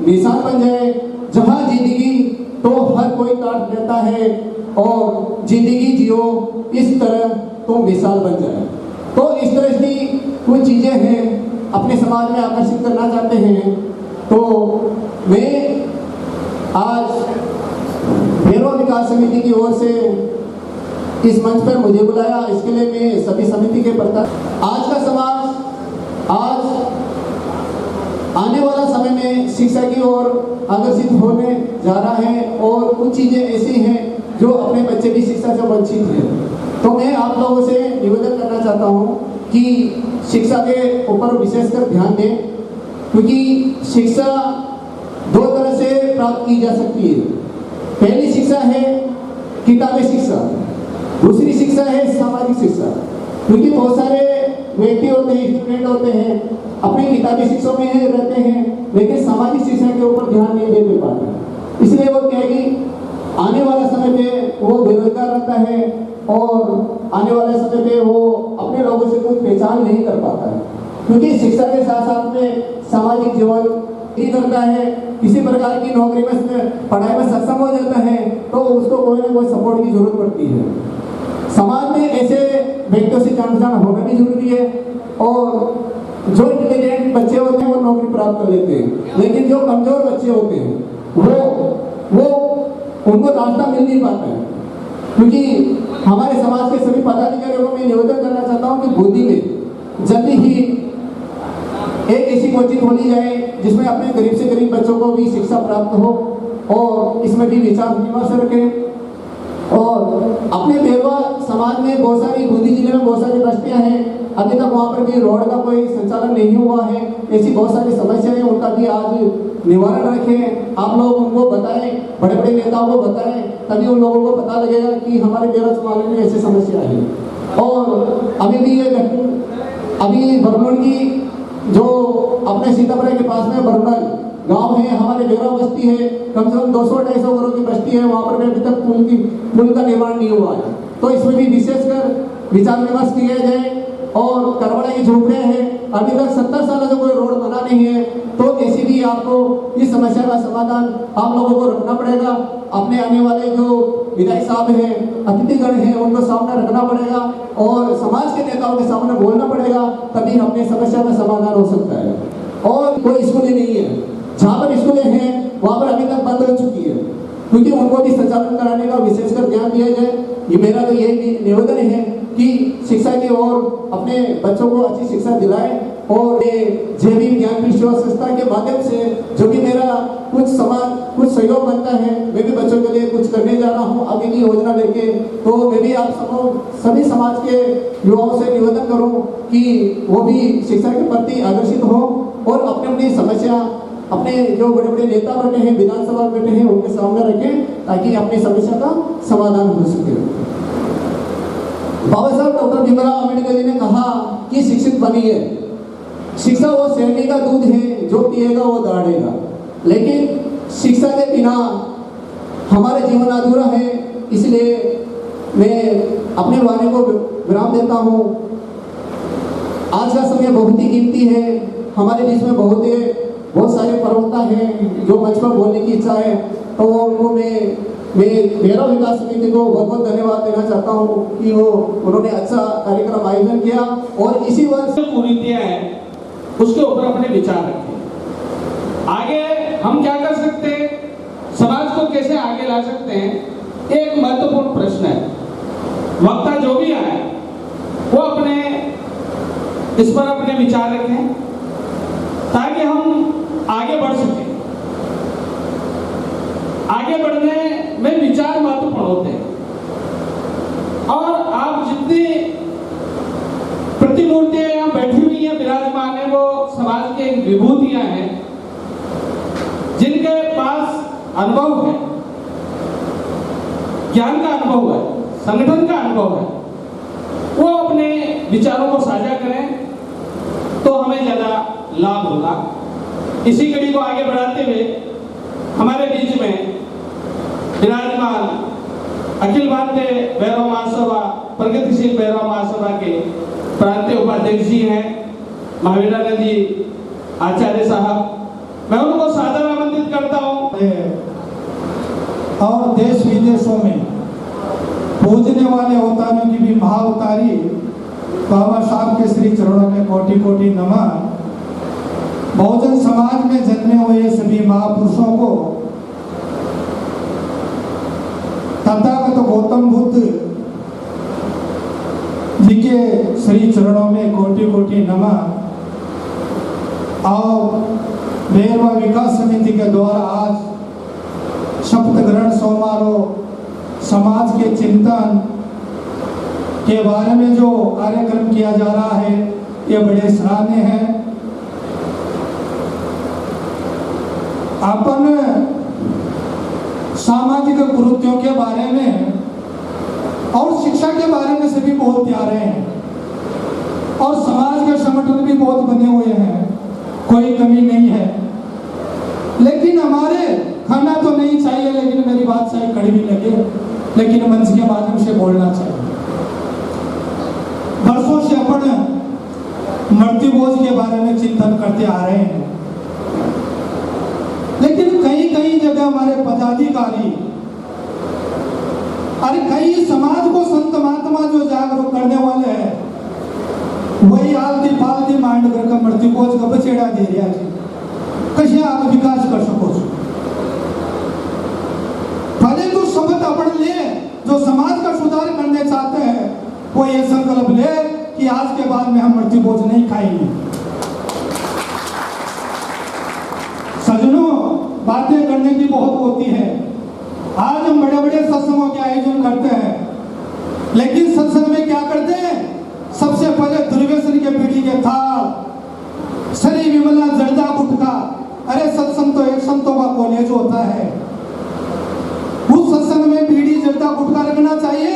मिसाल बन जाए। जहाँ जिंदगी तो हर कोई काट लेता है और जिंदगी जियो इस तरह तो मिसाल बन जाए। तो इस तरह की कुछ चीज़ें हैं अपने समाज में आकर्षित करना चाहते हैं। तो मैं आज भैरवा विकास समिति की ओर से इस मंच पर मुझे बुलाया, इसके लिए मैं सभी समिति के प्रति आज का समाज आज आने वाला समय में शिक्षा की ओर आकर्षित होने जा रहा है और कुछ चीज़ें ऐसी हैं जो अपने बच्चे की शिक्षा से वंचित हैं। तो मैं आप लोगों से निवेदन करना चाहता हूँ कि शिक्षा के ऊपर विशेषकर ध्यान दें, क्योंकि शिक्षा दो तरह से प्राप्त की जा सकती है। पहली शिक्षा है किताबी शिक्षा, दूसरी शिक्षा है सामाजिक शिक्षा। क्योंकि बहुत सारे व्यक्ति होते हैं, स्टूडेंट होते हैं, अपनी किताबी शिक्षा में रहते हैं लेकिन सामाजिक शिक्षा के ऊपर ध्यान नहीं दे पाते। इसलिए वो क्या है कि आने वाला समय पे वो बेरोजगार रहता है और आने वाले समय पे वो अपने लोगों से कुछ पहचान नहीं कर पाता है। क्योंकि शिक्षा के साथ साथ में सामाजिक जीवन ही करता है, किसी प्रकार की नौकरी में पढ़ाई में सक्षम हो जाता है तो उसको कोई ना कोई सपोर्ट की जरूरत पड़ती है। समाज में ऐसे व्यक्तियों से जान पहचान होना भी जरूरी है और जो इंटेलिजेंट बच्चे होते हैं वो नौकरी प्राप्त कर लेते हैं, लेकिन जो कमजोर बच्चे होते हैं वो उनको रास्ता मिल नहीं पाता है। क्योंकि हमारे समाज के सभी पदाधिकारियों को मैं निवेदन करना चाहता हूँ कि बूंदी में जल्दी ही एक ऐसी कोचिंग खोली जाए जिसमें अपने गरीब से गरीब बच्चों को भी शिक्षा प्राप्त हो और इसमें भी विचार विमर्श रखें। और अपने भैरवा समाज में बहुत सारी, बूंदी जिले में बहुत सारी बस्तियां हैं, अभी तक वहाँ पर भी रोड का कोई संचालन नहीं हुआ है। ऐसी बहुत सारी समस्याएं हैं, उनका भी आज निवारण रखें। आप लोग उनको बताएं, बड़े बड़े नेताओं को बताएं, तभी उन लोगों को पता लगेगा कि हमारे भैरवा समाज में ऐसी समस्या है। और अभी भी ये अभी बरनौल की जो अपने सीतापुर के पास में बरनौल गांव है, हमारे भैरवा बस्ती है, कम से कम 200-250 घरों की बस्ती है, वहाँ पर भी अभी तक पुल का निर्माण नहीं हुआ है। तो इसमें भी विशेषकर विचार विमर्श किया जाए। और करवाड़ा की झोपड़ियाँ हैं, अभी तक 70 सालों से कोई रोड बना नहीं है, तो ऐसी भी आपको इस समस्या का समाधान आप लोगों को रखना पड़ेगा। अपने आने वाले जो विधायक साहब हैं, अतिथिगण हैं, उनको सामने रखना पड़ेगा और समाज के नेताओं के सामने बोलना पड़ेगा, तभी अपनी समस्या का समाधान हो सकता है। और कोई स्कूलें नहीं है, जहाँ पर स्कूलें हैं वहाँ पर अभी तक बंद हो चुकी है, क्योंकि उनको भी संचालन कराने का विशेषकर ध्यान दिया जाए। ये मेरा तो यही निवेदन है कि शिक्षा की ओर अपने बच्चों को अच्छी शिक्षा दिलाएं और जेबी ज्ञान विश्व संस्था के माध्यम से जो भी मेरा कुछ सहयोग बनता है, मैं भी बच्चों के लिए कुछ करने जा रहा हूँ आगे की योजना लेके। तो मैं भी आप सभी समाज के युवाओं से निवेदन करूँ कि वो भी शिक्षा के प्रति आकर्षित हो और अपनी अपनी समस्या अपने जो बड़े बड़े नेता बैठे हैं, विधानसभा बैठे हैं, उनके सामने रखें ताकि अपनी समस्या का समाधान हो सके। बाबा साहब डॉक्टर भीमराव अम्बेडकर जी ने कहा कि शिक्षित बनिए। शिक्षा वो शेरनी का दूध है, जो पिएगा वो दौड़ेगा। लेकिन शिक्षा के बिना हमारा जीवन अधूरा है, इसलिए मैं अपने वाणी को विराम देता हूँ। आज का समय बहुत ही कीमती है, हमारे बीच में बहुत सारे प्रवक्ता हैं जो मंच पर बोलने की इच्छा है, तो उनको मैं भैरवा विकास समिति को बहुत बहुत धन्यवाद देना चाहता हूँ कि उन्होंने अच्छा कार्यक्रम आयोजन किया और इसी वर्ष कुरीतियां हैं उसके ऊपर अपने विचार रखें। आगे हम क्या कर सकते हैं, समाज को कैसे आगे ला सकते हैं, एक महत्वपूर्ण प्रश्न है। वक्ता जो भी आए वो इस पर अपने विचार रखें ताकि हम आगे बढ़ सकें। आगे बढ़ने में विचार महत्वपूर्ण होते हैं और आप जितनी प्रतिमूर्तियां यहाँ बैठी हुई हैं, विराजमान है, वो समाज की एक विभूतियां हैं जिनके पास अनुभव है, ज्ञान का अनुभव है, संगठन का अनुभव है। वो अपने विचारों को साझा करें तो हमें ज्यादा लाभ होगा। इसी कड़ी को आगे बढ़ाते हुए हमारे बीच में विराजमान अखिल भारतीय भैरवा महासभा प्रगतिशील भैरवा महासभा के प्रांतीय उपाध्यक्ष जी हैं महावीरानंद जी आचार्य साहब, मैं उनको सादर आमंत्रित आमंत्रित करता हूं। और देश विदेशों में पूजने वाले अवतारों की भी महाअवतारी बाबा साहब के श्री चरणों में कोटि कोटि नमन। बहुजन समाज में जन्मे हुए सभी महापुरुषों को तथागत गौतम बुद्ध जी के श्री चरणों में कोटि कोटि नमन। और बेरवा विकास समिति के द्वारा आज शपथ ग्रहण समारोह समाज के चिंतन के बारे में जो कार्यक्रम किया जा रहा है ये बड़े सराहनीय है। अपन सामाजिक कुरीतियों के बारे में और शिक्षा के बारे में सभी बोलते आ रहे हैं और समाज के संगठन भी बहुत बने हुए हैं, कोई कमी नहीं है। लेकिन हमारे खाना तो नहीं चाहिए, लेकिन मेरी बात सही कड़वी लगे, लेकिन मंच के माध्यम से बोलना चाहिए। वर्षों से अपन मृत्यु बोझ के बारे में चिंतन करते आ रहे हैं, लेकिन कई कई जगह हमारे पदाधिकारी अरे कई समाज को संत महात्मा जो जागरूक करने वाले हैं वही आलती फालती माइंड करके मृत्यु बोझ का बचेड़ा दे रहा है। कशे आप विकास कर सको भले तो शब्द अपन ले जो समाज का सुधार करने चाहते हैं वो ये संकल्प ले कि आज के बाद में हम मृत्यु बोझ नहीं खाएंगे। सजनों, बातें करने की बहुत होती है। आज हम बड़े बड़े सत्संगों के आयोजन करते हैं, लेकिन सत्संग में क्या करते हैं? सबसे पहले दुर्व्यसन के पीढ़ी के थाल सरी विमला जर्दा गुटखा। अरे सत्संग तो एक संतों का कॉलेज होता है, उस सत्संग में बीड़ी जर्दा गुटखा रखना चाहिए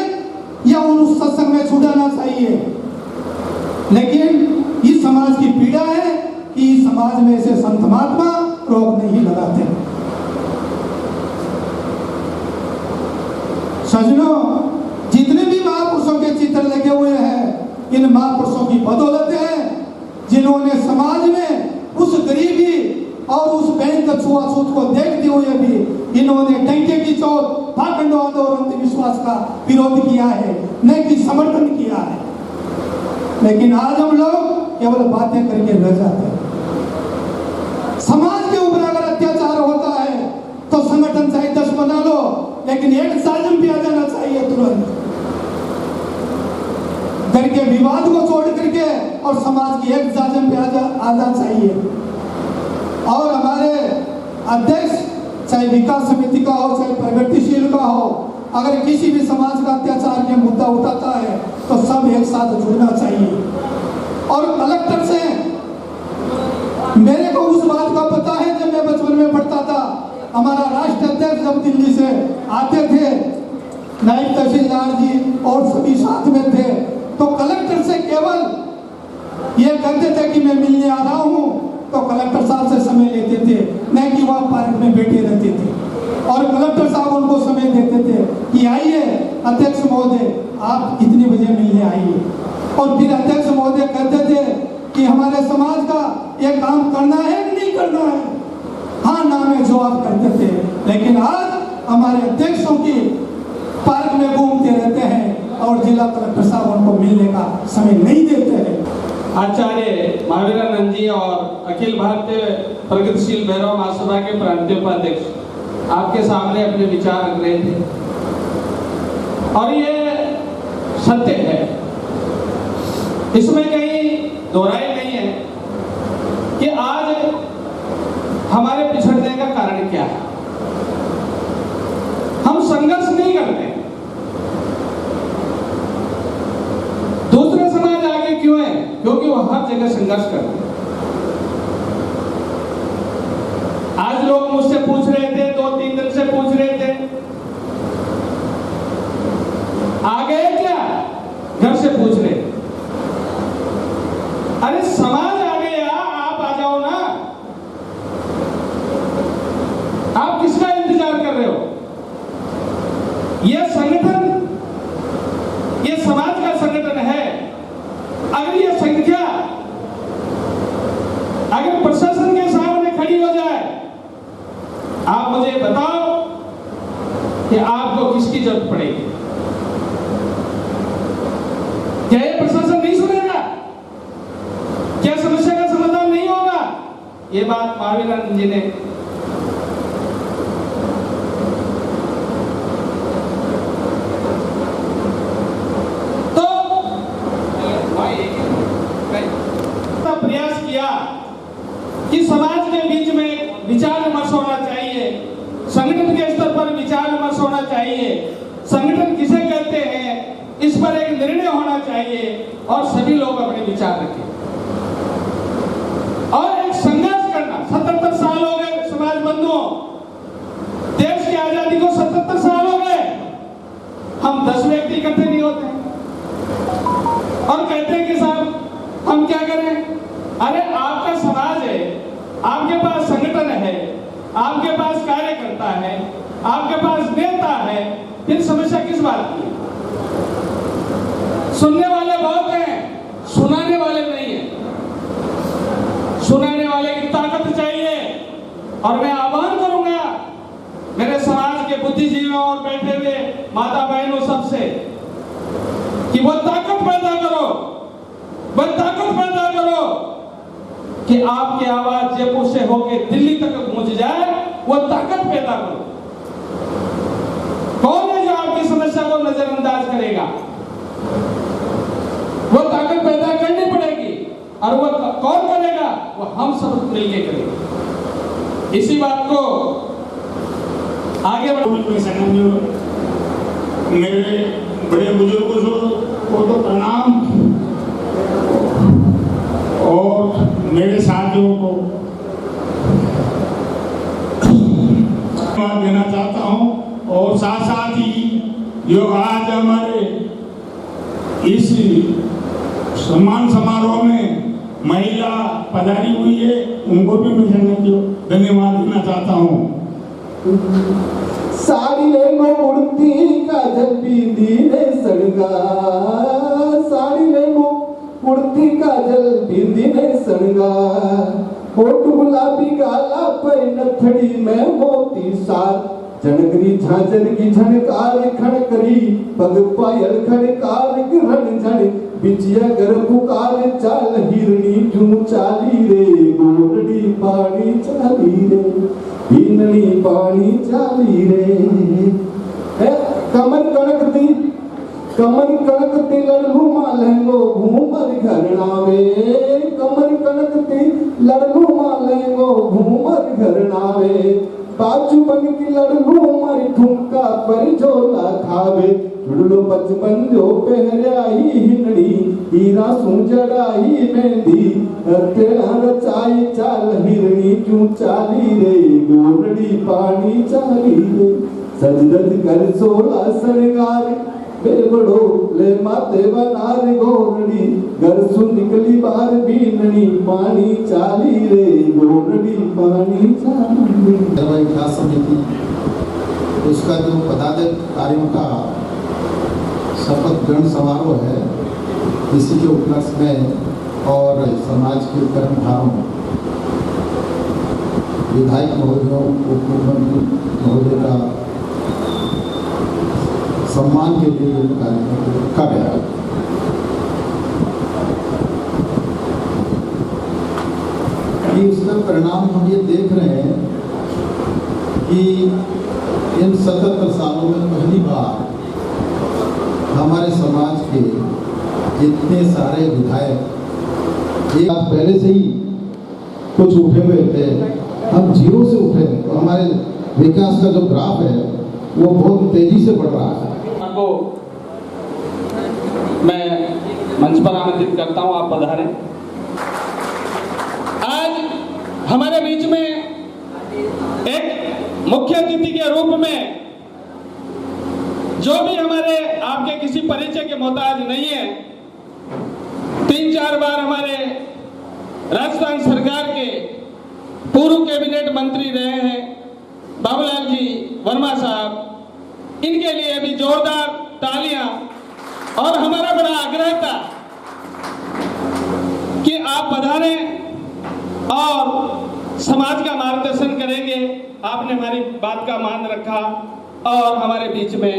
या उस सत्संग में छुड़ाना चाहिए? लेकिन इस समाज की पीड़ा है कि इस समाज में ऐसे संत महात्मा रोक नहीं लगाते। सजनों, जितने भी महापुरुषों के चित्र लगे हुए हैं इन महापुरुषों की बदौलत है जिन्होंने समाज में उस गरीबी और उस बैंक छुआछूत को देखते हुए भी इन्होंने डंके की चोट पाखंडवाद और अंधविश्वास का विरोध किया है, न कि समर्थन किया है। लेकिन आज हम लोग केवल बातें करके रह जाते हैं। समाज के ऊपर अगर अत्याचार होता है तो संगठन चाहे 10 बना लो, लेकिन एक साजन भी आ जाना चाहिए तुरंत। घर के विवाद को छोड़ करके और समाज की एक साजन भी आना चाहिए। और हमारे अध्यक्ष चाहे विकास समिति का हो चाहे प्रगतिशील का हो, अगर किसी भी समाज का अत्याचार के मुद्दा उठाता है तो सब एक साथ जुड़ना चाहिए। और कलेक्टर से मेरे को उस बात का पता है, जब मैं बचपन में पढ़ता था, हमारा राष्ट्र अध्यक्ष जब दिल्ली से आते थे, नायब तहसीलदार जी और सभी साथ में थे, तो कलेक्टर से केवल ये कहते थे कि मैं मिलने आ रहा हूँ, तो कलेक्टर साहब से समय लेते थे, न कि वह पार्क में बैठे रहते थे। और कलेक्टर साहब उनको समय देते थे कि आइए अध्यक्ष महोदय आप इतने बजे मिलने आइए। और फिर अध्यक्ष महोदय कहते थे कि हमारे समाज का ये काम करना है कि नहीं करना है, हाँ ना में जवाब करते थे। लेकिन आज हमारे अध्यक्षों की पार्क में घूमते रहते हैं और जिला कलेक्टर साहब उनको मिलने का समय नहीं देते हैं। आचार्य महावीरानंद जी और अखिल भारतीय प्रगतिशील भैरव महासभा के प्रांतीय उपाध्यक्ष आपके सामने अपने विचार रख रहे थे, और ये सत्य है, इसमें कहीं दोहराई नहीं है कि आज हमारे पिछड़ने का कारण क्या है। हम संघर्ष नहीं करते, दूसरे समाज आगे क्यों है? क्योंकि वो हर जगह संघर्ष करते हैं। आज लोग मुझसे पूछ रहे थे, 2-3 दिन से पूछ रहे थे, आ गए क्या? घर से पूछ रहे। अरे समाज आ गया, आप आ जाओ ना, आप किसका इंतजार कर रहे हो? यह संगठन, यह समाज का संगठन है। अगर यह संख्या अगर प्रशासन के सामने खड़ी हो जाए जरूरत पड़ेगी। क्या ये प्रशासन नहीं सुनेगा? क्या समस्या का समाधान नहीं होगा? ये बात महावीरानंद जी ने तो प्रयास किया कि समाज के बीच में विचार विमर्श होना चाहिए, संगठन के स्तर पर विचार विमर्श होना चाहिए, संगठन किसे कहते हैं इस पर एक निर्णय होना चाहिए और सभी लोग अपने विचार रखें और एक संघर्ष करना। 77 साल हो गए समाज बंधुओं, देश की आजादी को 77 साल हो गए, हम 10 व्यक्ति इकट्ठे नहीं होते और कहते हैं कि साहब हम क्या करें। अरे आपका समाज है, आपके पास संगठन है, आपके पास कार्यकर्ता है, आपके पास नेता है, फिर समस्या किस बात की? सुनने वाले बहुत हैं, सुनाने वाले नहीं हैं। सुनाने वाले की ताकत चाहिए और मैं आह्वान करूंगा मेरे समाज के बुद्धिजीवियों और बैठे हुए माता बहनों सबसे कि वो ताकत पैदा करो, वो ताकत पैदा करो कि आपकी आवाज जयपुर से होकर दिल्ली तक पहुंच जाए। वो ताकत पैदा करो। कौन है जो आपकी समस्या को नजरअंदाज करेगा? वो ताकत पैदा करनी पड़ेगी और वो कौन करेगा? वो हम सब मिलकर करेंगे। इसी बात को आगे मेरे बड़े बुजुर्गों को तो प्रणाम और मेरे साथियों को धन्यवाद देना चाहता हूं और साथ साथ ही जो आज हमारे इस सम्मान समारोह में महिला पधारी हुई है उनको भी मैं धन्यवाद देना चाहता हूँ। साड़ी लेंगो कुर्ती काजल बिंदी ने सड़गा, साड़ी लेंगो कुर्ती काजल बिंदी ने सड़गा, होठ गुलाबी गाला पर नथड़ी में मोती सार, जनगरी झांझर की झनकार खड़करी पग पायल खड़कार ग्रहण झड़ बिचिया कर पुकार चाल हिरणी जू चाली रे गोरड़ी पानी चाली रे हिरणी पानी चाली रे। कमर कणकती लड़लू मालेंगो घूमर घरनावे, कमर कणकती लड़लू मालेंगो घूमर घरनावे, बाजू बन की लड़लू मारी ठुमका पर झोला खावे, जुड़लो बचपन जो पहरिया ही हिंदड़ी हीरा सुजड़ाई मेहंदी, तेरा रचाई चाल हिरणी क्यों चाली रे गोरड़ी पानी चाली रे, सजदत कर सोला सरगार बेबड़ो ले माते बनार गोरड़ी, घर सु निकली बाहर बीननी पानी चाली रे गोरड़ी पानी चाली रे। खास समिति उसका जो पदाधिकारियों का शपथ ग्रहण समारोह है, इसी के उपलक्ष्य में और समाज के कर्मधारों, विधायक महोदयों, उप मुख्यमंत्री महोदय का सम्मान के लिए ये कार्यक्रम रखा गया। कि उसका परिणाम हम ये देख रहे हैं कि इन 77 सालों में पहली बार हमारे समाज के इतने सारे विधायक एक आज पहले से ही कुछ उठे हुए थे, हम जीरो से उठे, तो हमारे विकास का जो ग्राफ है वो बहुत तेजी से बढ़ रहा है। को मैं मंच पर आमंत्रित करता हूं, आप पधारें। आज हमारे बीच में एक मुख्य अतिथि के रूप में जो भी हमारे आपके किसी परिचय के मोहताज नहीं है, 3-4 बार हमारे राजस्थान सरकार के पूर्व कैबिनेट मंत्री रहे हैं बाबूलाल जी वर्मा साहब, इनके लिए भी जोरदार तालियां। और हमारा बड़ा आग्रह था कि आप पधारें और समाज का मार्गदर्शन करेंगे। आपने हमारी बात का मान रखा और हमारे बीच में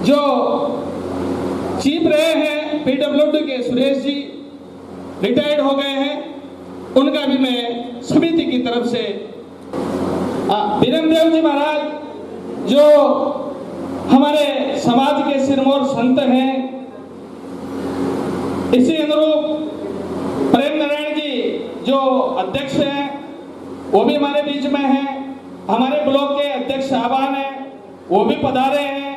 जो चीफ रहे हैं पीडब्ल्यूडी के सुरेश जी रिटायर्ड हो गए हैं, उनका भी मैं समिति की तरफ से बीरमदेव जी महाराज जो हमारे समाज के सिरमौर संत हैं, इसी अनुरूप प्रेम नारायण जी जो अध्यक्ष हैं वो भी हमारे बीच में हैं, हमारे ब्लॉक के अध्यक्ष साहबान हैं वो भी पधारे हैं,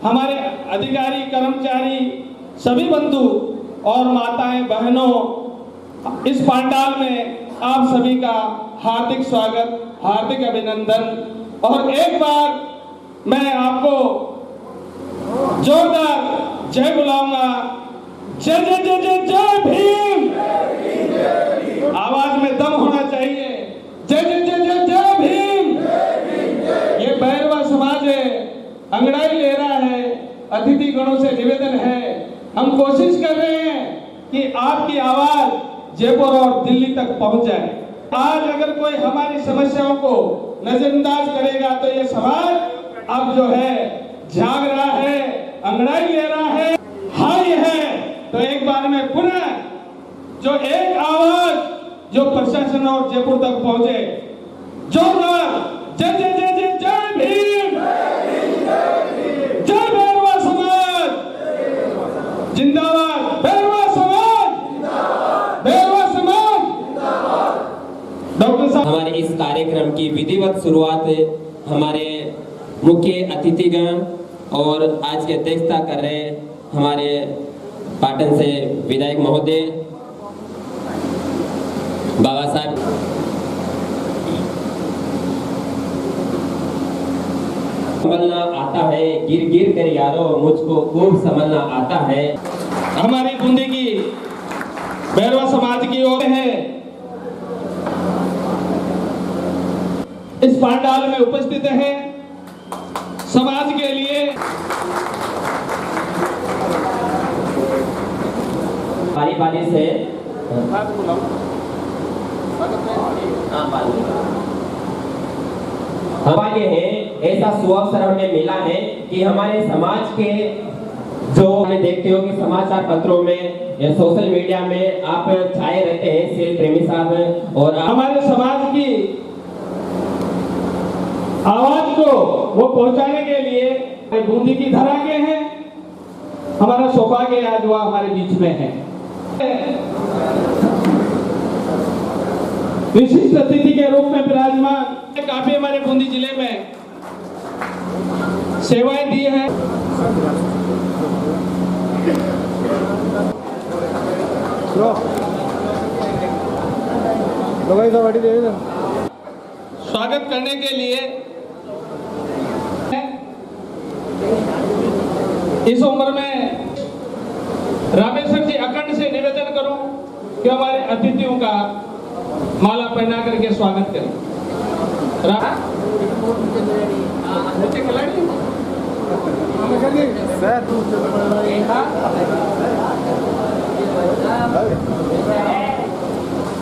हमारे अधिकारी कर्मचारी सभी बंधु और माताएं बहनों, इस पंडाल में आप सभी का हार्दिक स्वागत, हार्दिक अभिनंदन। और एक बार मैं आपको जोरदार जय बुलाऊंगा। जय जय जय जय जय भीम। आवाज में दम होना चाहिए। जय जय जय जय जय भीम। ये भैरवा समाज है, अंगड़ाई ले रहा है, अतिथि गणों से निवेदन है, हम कोशिश कर रहे हैं कि आपकी आवाज जयपुर और दिल्ली तक पहुंच जाए। आज अगर कोई हमारी समस्याओं को नजरअंदाज करेगा तो ये समाज अब जो है जाग रहा है, अंगड़ाई ले रहा है, हाई है। तो एक बार में पुनः जो एक आवाज जो प्रशासन और जयपुर तक पहुंचे, जोरदार जय जय जय जय जय भीम, जय भैरवा समाज जिंदाबाद, भैरवा समाज, भैरवा समाज। डॉक्टर साहब, हमारे इस कार्यक्रम की विधिवत शुरुआत हमारे मुख्य अतिथिगण और आज की अध्यक्षता कर रहे हमारे पाटन से विधायक महोदय बाबा साहब, संभलना आता है, गिर गिर कर यारो मुझको खूब संभलना आता है। हमारी बूंदी की भैरवा समाज की ओर है, इस पंडाल में उपस्थित है समाज के लिए। बारी बारी से हमारे हैं ऐसा सुअवसर हमें मिला है कि हमारे समाज के जो हमें देखते हो कि समाचार पत्रों में या सोशल मीडिया में आप छाए रहते हैं सेल प्रेमी साहब, और हमारे समाज की आवाज को वो पहुंचाने के लिए बूंदी की धरा के हैं। हमारा सौभाग्य आज वह हमारे बीच में है। विशिष्ट अतिथि के रूप में विराजमान, काफी हमारे बूंदी जिले में सेवाएं दी हैं। स्वागत करने के लिए इस उम्र में रामेश्वर जी अखंड से निवेदन करूं कि हमारे अतिथियों का माला पहना करके स्वागत करें।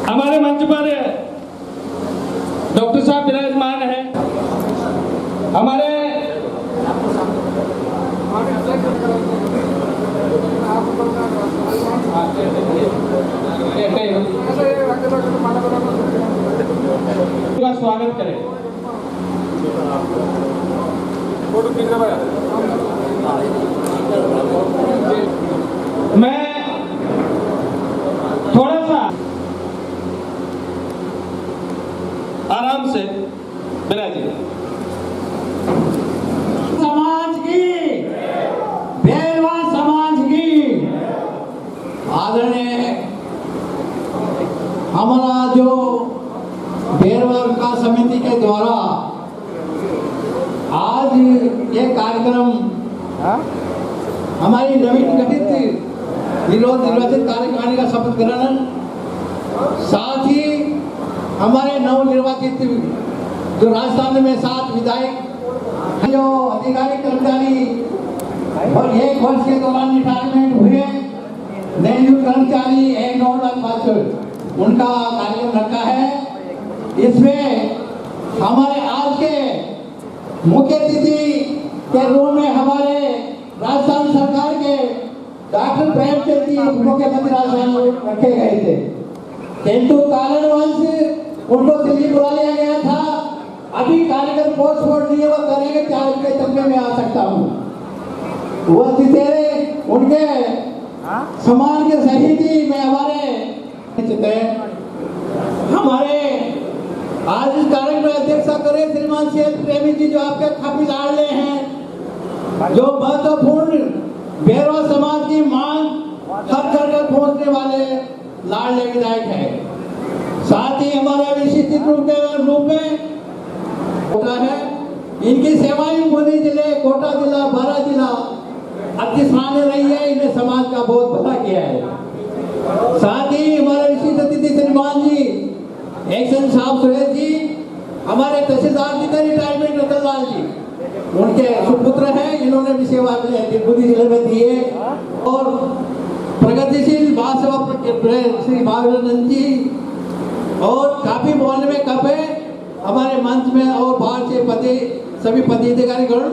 हमारे मंच पर डॉक्टर साहब विराजमान है, हमारे का स्वागत करें। मैं थोड़ा सा आराम से विराजिए। समाज की, भैरवा समाज की आदरणीय हमारा जो भैरवा विकास समिति के द्वारा आज ये कार्यक्रम हमारी नवीन गठित निर्वाचित कार्यकारिणी का शपथ ग्रहण, साथ ही हमारे नवनिर्वाचित जो राजस्थान में 7 विधायक जो अधिकारी कर्मचारी और 1 वर्ष के दौरान रिटायरमेंट हुए नए नियुक्त कर्मचारी 1-9 लाख पात्र उनका कार्यक्रम रखा है। इसमें हमारे आज के मुख्य अतिथि के रूप में हमारे राजस्थान सरकार के डॉक्टर प्रेमचंद जी मुख्यमंत्री राजस्थान में रखे गए थे, किंतु कारणवश उनको दिल्ली बुला लिया गया था। अभी कार्यक्रम पोस्टपोर्ट नहीं वो करेंगे, 4 बजे तक में मैं आ सकता हूँ। वो तेरे उनके सम्मान के शहीद ही में हमारे आज इस कार्यक्रम में अध्यक्षता करें श्रीमान सेठ प्रेमी जी, जो आपके काफी लाडले हैं, जो महत्वपूर्ण बेरवा समाज की मांग हर घर तक पहुंचने वाले लाडले विधायक है। साथ ही हमारे विशिष्ट रूप में होता है, इनकी सेवाएं मोदी जिले, कोटा जिला, बारा जिला अतिश्रान्य रही है। इन्हें समाज का बहुत भला किया है। साथ ही हमारे विशिष्ट अतिथि श्रीमान जी एक्शन साहब सुरेश जी, हमारे तहसीलदार जी थे रिटायरमेंट रतनलाल जी, उनके सुपुत्र हैं, इन्होंने भी सेवा बुद्धि जिले में दी है। और प्रगतिशील महासभा श्री भाविनंद जी, और काफी मोहल्ले में कप है हमारे मंच में, और बाहर से सभी पदाधिकारी गण,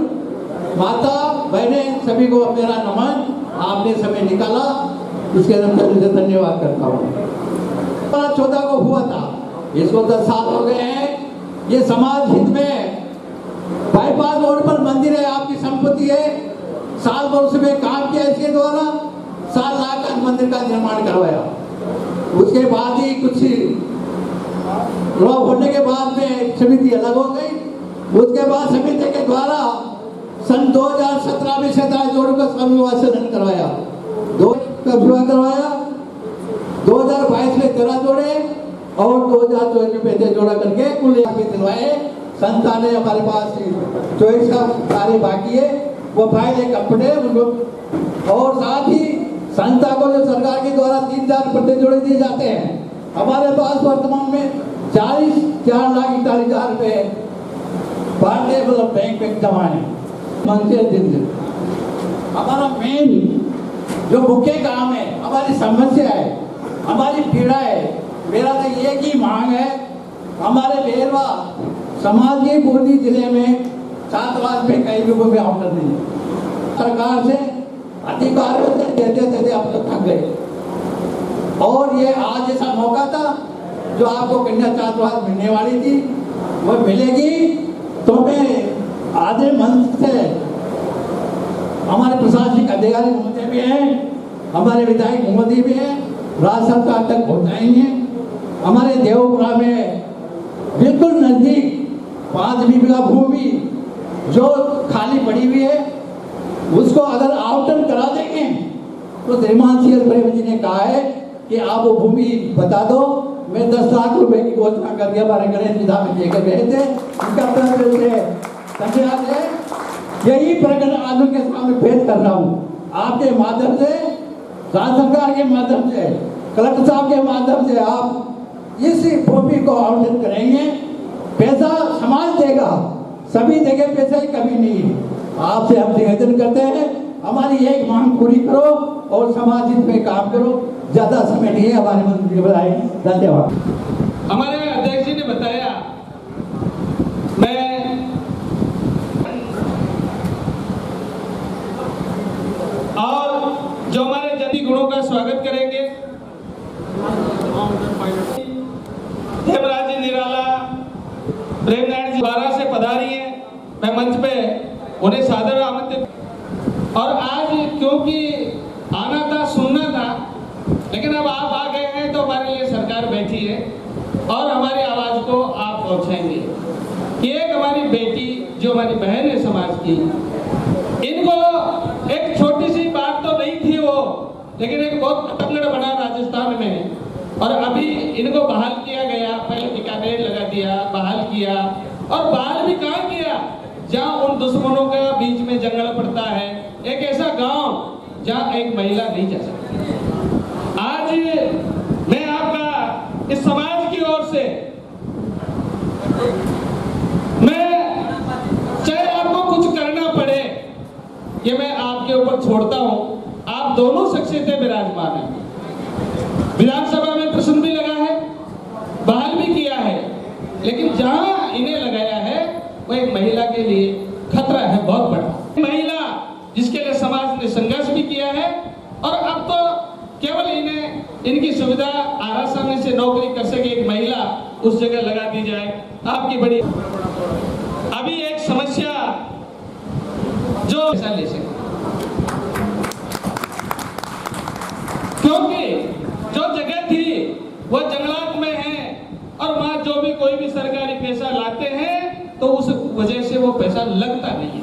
माता बहने सभी को मेरा नमन। आपने समय निकाला, इसके लिए धन्यवाद करता हूँ। 14 को हुआ था, इसको 10 साल हो गए हैं। ये समाज हित में बाईपास रोड पर मंदिर है, आपकी संपत्ति है, साल भर उसमें काम किया इसके द्वारा, 7 लाख का मंदिर का निर्माण करवाया। उसके बाद ही कुछ होने के बाद में समिति अलग हो गई। उसके बाद समिति के द्वारा सन 2017 में 17 जोड़ों का संविवासन करवाया, 2 का विवाह करवाया, 2022 में 13 जोड़े और 2024 में 35 जोड़ा करके कुल दिलवाए। संस्था ने हमारे पास 24 का कार्य बाकी है, वो फाइल कंप्लीट उनको। और साथ ही संस्था को जो सरकार के द्वारा 3000 पट्टे जोड़े दिए जाते हैं, हमारे पास वर्तमान में 4,41,000 रुपए भारतीय बैंक में जमा है। दिन हमारा मेन जो मुख्य काम है, हमारी समस्या है, हमारी पीड़ा है, मेरा तो एक ही मांग है, हमारे बेरवा समाज के बूंदी जिले में छात्रावास में कई लोगों में आउटर नहीं है। सरकार से अधिकार देते आप लोग थक गए, और ये आज ऐसा मौका था जो आपको कन्या छात्रावास मिलने वाली थी, वो मिलेगी। तो मैं आधे मंच से हमारे प्रशासनिक अधिकारी महोदय भी हैं, हमारे विधायक महोदय भी हैं, राज्य सरकार तक पहुँचाएंगे। हमारे देवपुरा में बिल्कुल नजदीक 5 बीघा भूमि जो खाली पड़ी हुई है, उसको अगर आवंटन करा देंगे तो श्रीमान सी प्रेम जी ने कहा है कि आप वो भूमि बता दो। मैं 10 लाख रुपए की घोषणा करके हमारे गणेश विधा में लेकर गए थे, उनका धन्यवाद है। यही प्रकरण आज के सामने पेश कर रहा हूँ, आपके माध्यम से, राज्य सरकार के माध्यम से, कलेक्टर साहब के माध्यम से आप इस भूमि को आवंटन करेंगे। पैसा समाज देगा, सभी जगह पैसा की कमी नहीं है। आपसे हम निवेदन करते हैं, हमारी एक मांग पूरी करो और समाज हित में काम करो। ज्यादा समय नहीं है, हमारे मंत्री बताए। धन्यवाद। हमारे अध्यक्ष जी ने बताया, मैं और जो हमारे जति गुणों का स्वागत करेंगे, देवराज जी निराला, प्रेमनारायण जी बारा से पधारी हैं, मैं मंच पे उन्हें सादर आमंत्रित। और आज क्योंकि आना था, सुनना था, लेकिन अब आप आ गए हैं तो हमारे लिए सरकार बैठी है और हमारी आवाज को आप पहुंचाएंगे कि एक हमारी बेटी जो हमारी बहन है समाज की, इनको एक छोटी सी बात तो नहीं थी वो, लेकिन एक बहुत पतंगड़ बना राजस्थान में, और अभी इनको बहाल किया गया। पहले बीकानेर लगा दिया, बहाल किया, और बहाल भी कहाँ किया, जहाँ उन दुश्मनों के बीच में जंगल पड़ता है, एक ऐसा गांव जहाँ एक महिला नहीं जा सकती। आज मैं आपका इस समाज की ओर से, मैं चाहे आपको कुछ करना पड़े, ये मैं आपके ऊपर छोड़ता हूं। आप दोनों शख्सियतें विराजमान हैं, विधानसभा में प्रश्न भी लगा है, बहाल भी किया है, लेकिन जहां इन्हें लगाया है वो एक महिला के लिए खतरा है बहुत बड़ा। महिला जिसके लिए समाज और अब तो केवल इन्हें इनकी सुविधा आसानी से नौकरी कर सके एक महिला उस जगह लगा दी जाए। आपकी बड़ी अभी एक समस्या जो ऐसा ले सके, क्योंकि जो जगह थी वो जंगलात में है और वहां जो भी कोई भी सरकारी पैसा लाते हैं तो उस वजह से वो पैसा लगता नहीं है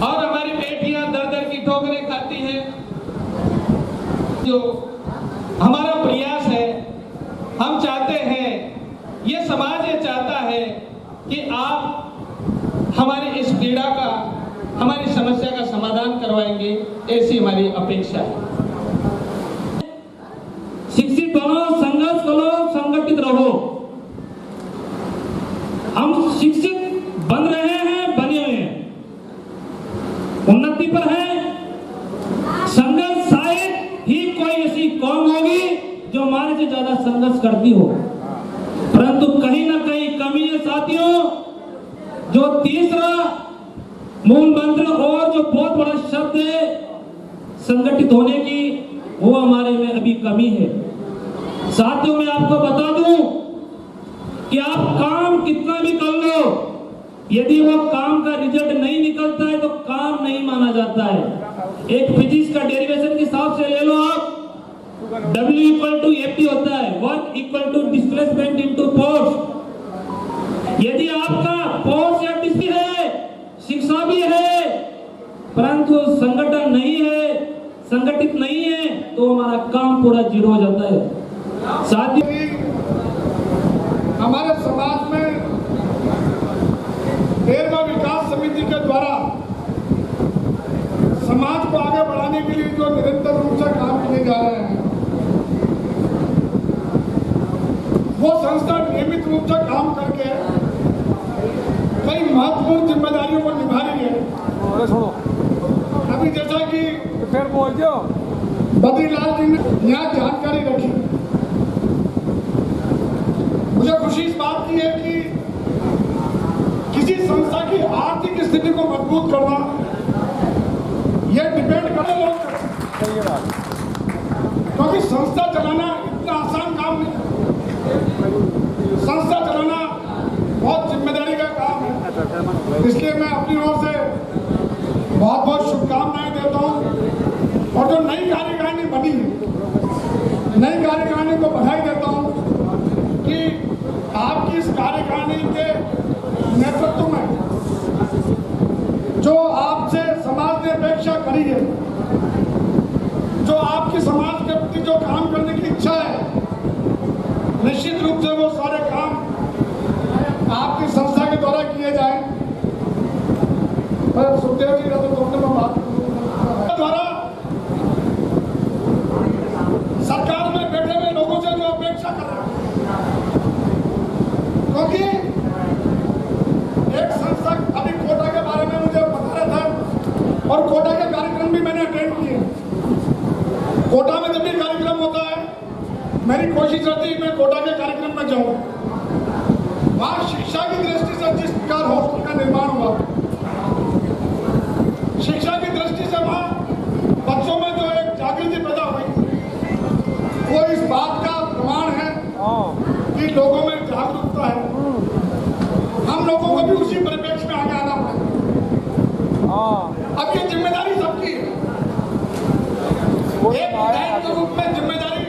और हमारी बेटियां दर दर की ठोकरें खाती हैं। जो हमारा प्रयास है, हम चाहते हैं, ये समाज ये चाहता है कि आप हमारी इस पीड़ा का, हमारी समस्या का समाधान करवाएंगे, ऐसी हमारी अपेक्षा है। शिक्षित बनो, संघर्ष करो, संगठित रहो। हम शिक्षित बन रहे हैं, बने हुए हैं, उन्नति पर है। संघर्ष शायद ही कोई ऐसी कौम होगी जो हमारे से ज्यादा संघर्ष करती हो, परंतु कहीं ना कहीं कमी है साथियों। जो तीसरा मूल मंत्र और जो बहुत बड़ा शब्द है संगठित होने की, वो हमारे में अभी कमी है। साथियों मैं आपको बता दूं कि आप काम कितना भी कर लो, यदि वो काम का रिजल्ट नहीं निकलता है तो काम नहीं माना जाता है। एक फिजिक्स का डेरिवेशन के हिसाब से ले लो आप, W = FT होता है, वर्क = डिस्प्लेसमेंट इनटू फोर्स। यदि आपका फोर्स या डिस्प्ले है, शिक्षा भी है, परंतु संगठन नहीं है, संगठित नहीं है, तो हमारा काम पूरा जीरो हो जाता है। साथ ही हमारे समाज में बेरवा विकास समिति के द्वारा समाज को आगे बढ़ाने के लिए जो निरंतर रूप से काम किए जा रहे हैं, वो संस्था नियमित रूप से काम करके कई महत्वपूर्ण जिम्मेदारियों को निभा रही है। अभी जैसा कि बद्रीलाल जी ने यहाँ जानकारी रखी, मुझे खुशी इस बात की है कि किसी संस्था की आर्थिक स्थिति को मजबूत करना, यह डिपेंड करे लोग, क्योंकि संस्था चलाना इतना आसान काम नहीं। संस्था चलाना बहुत जिम्मेदारी का काम है। इसलिए मैं अपनी ओर से बहुत बहुत शुभकामनाएं देता हूँ और जो नई कार्यकारिणी बनी है, नई कार्यकारिणी को बधाई देता हूँ कि आपकी इस कार्यकारिणी के नेतृत्व में जो आपसे समाज ने अपेक्षा करी है, जो आपकी समाज के प्रति जो काम करने की इच्छा है, निश्चित रूप से वो सारे काम आपकी संस्था के द्वारा किए जाए। सुखदेव जी का तो में बात द्वारा सरकार में बैठे हुए लोगों से जो अपेक्षा कर रहे हैं, क्योंकि एक संस्था अभी कोटा के बारे में मुझे बता रहा था और कोटा के कार्यक्रम भी मैंने अटेंड किए। कोटा में जब भी कार्यक्रम होता है, मेरी कोशिश रहती है मैं कोटा के कार्यक्रम में जाऊं। वहां शिक्षा की दृष्टि से जिस प्रकार हॉस्टल का निर्माण हुआ, शिक्षा की दृष्टि से वहां बच्चों में जो एक जागृति पैदा हुई, वो इस बात का प्रमाण है कि लोगों में जागरूकता है। हम लोगों को भी उसी परिप्रेक्ष्य में आगे आना पड़ेगा। अब ये जिम्मेदारी सबकी है। एक विधायक के रूप में जिम्मेदारी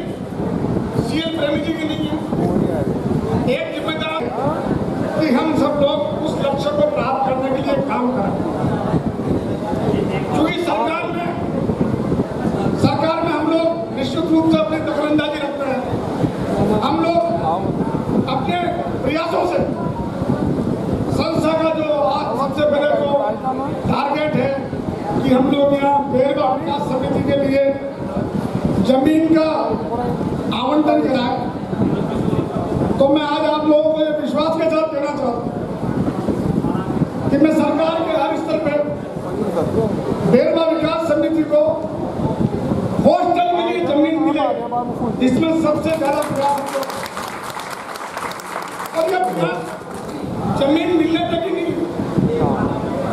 CL प्रेमी जी की नहीं है। एक जिम्मेदारी कि हम सब लोग उस लक्ष्य को प्राप्त करने के लिए काम करें। क्योंकि सरकार में हम लोग निश्चित रूप से अपनी दखलंदाजी रखते हैं। हम लोग अपने प्रयासों से संस्था का जो आज सबसे पहले जो टारगेट है कि हम लोग यहाँ बेरवा विकास समिति के लिए जमीन का आवंटन कराएं, तो मैं आज आप लोगों को विश्वास के साथ कहना चाहता हूँ कि मैं सरकार के हर स्तर पर बेरवा विकास समिति को हॉस्टल के लिए जमीन मिले, इसमें सबसे ज्यादा प्रयास है। और यह प्रयास जमीन मिलने तक ही नहीं,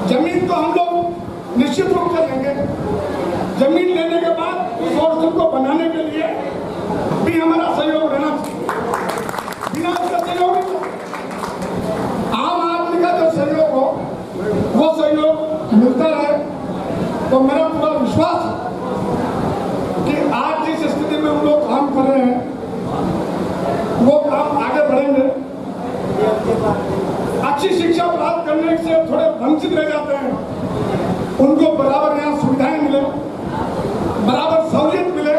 जमीन तो हम लोग निश्चित रूप से लेंगे, जमीन लेने के बाद उस हॉस्टल को बनाने के लिए भी हमारा सहयोग रहना चाहिए। बिना उसका सहयोग नहीं चलता। आम आदमी का जो सहयोग हो वो सहयोग मिलता रहे तो मेरा पूरा विश्वास है कि आज जिस स्थिति में हम लोग काम कर रहे हैं वो काम आगे बढ़ेंगे। अच्छी शिक्षा प्राप्त करने से थोड़े वंचित रह जाते हैं, उनको बराबर यहाँ सुविधाएं मिले, बराबर सहूलियत मिले,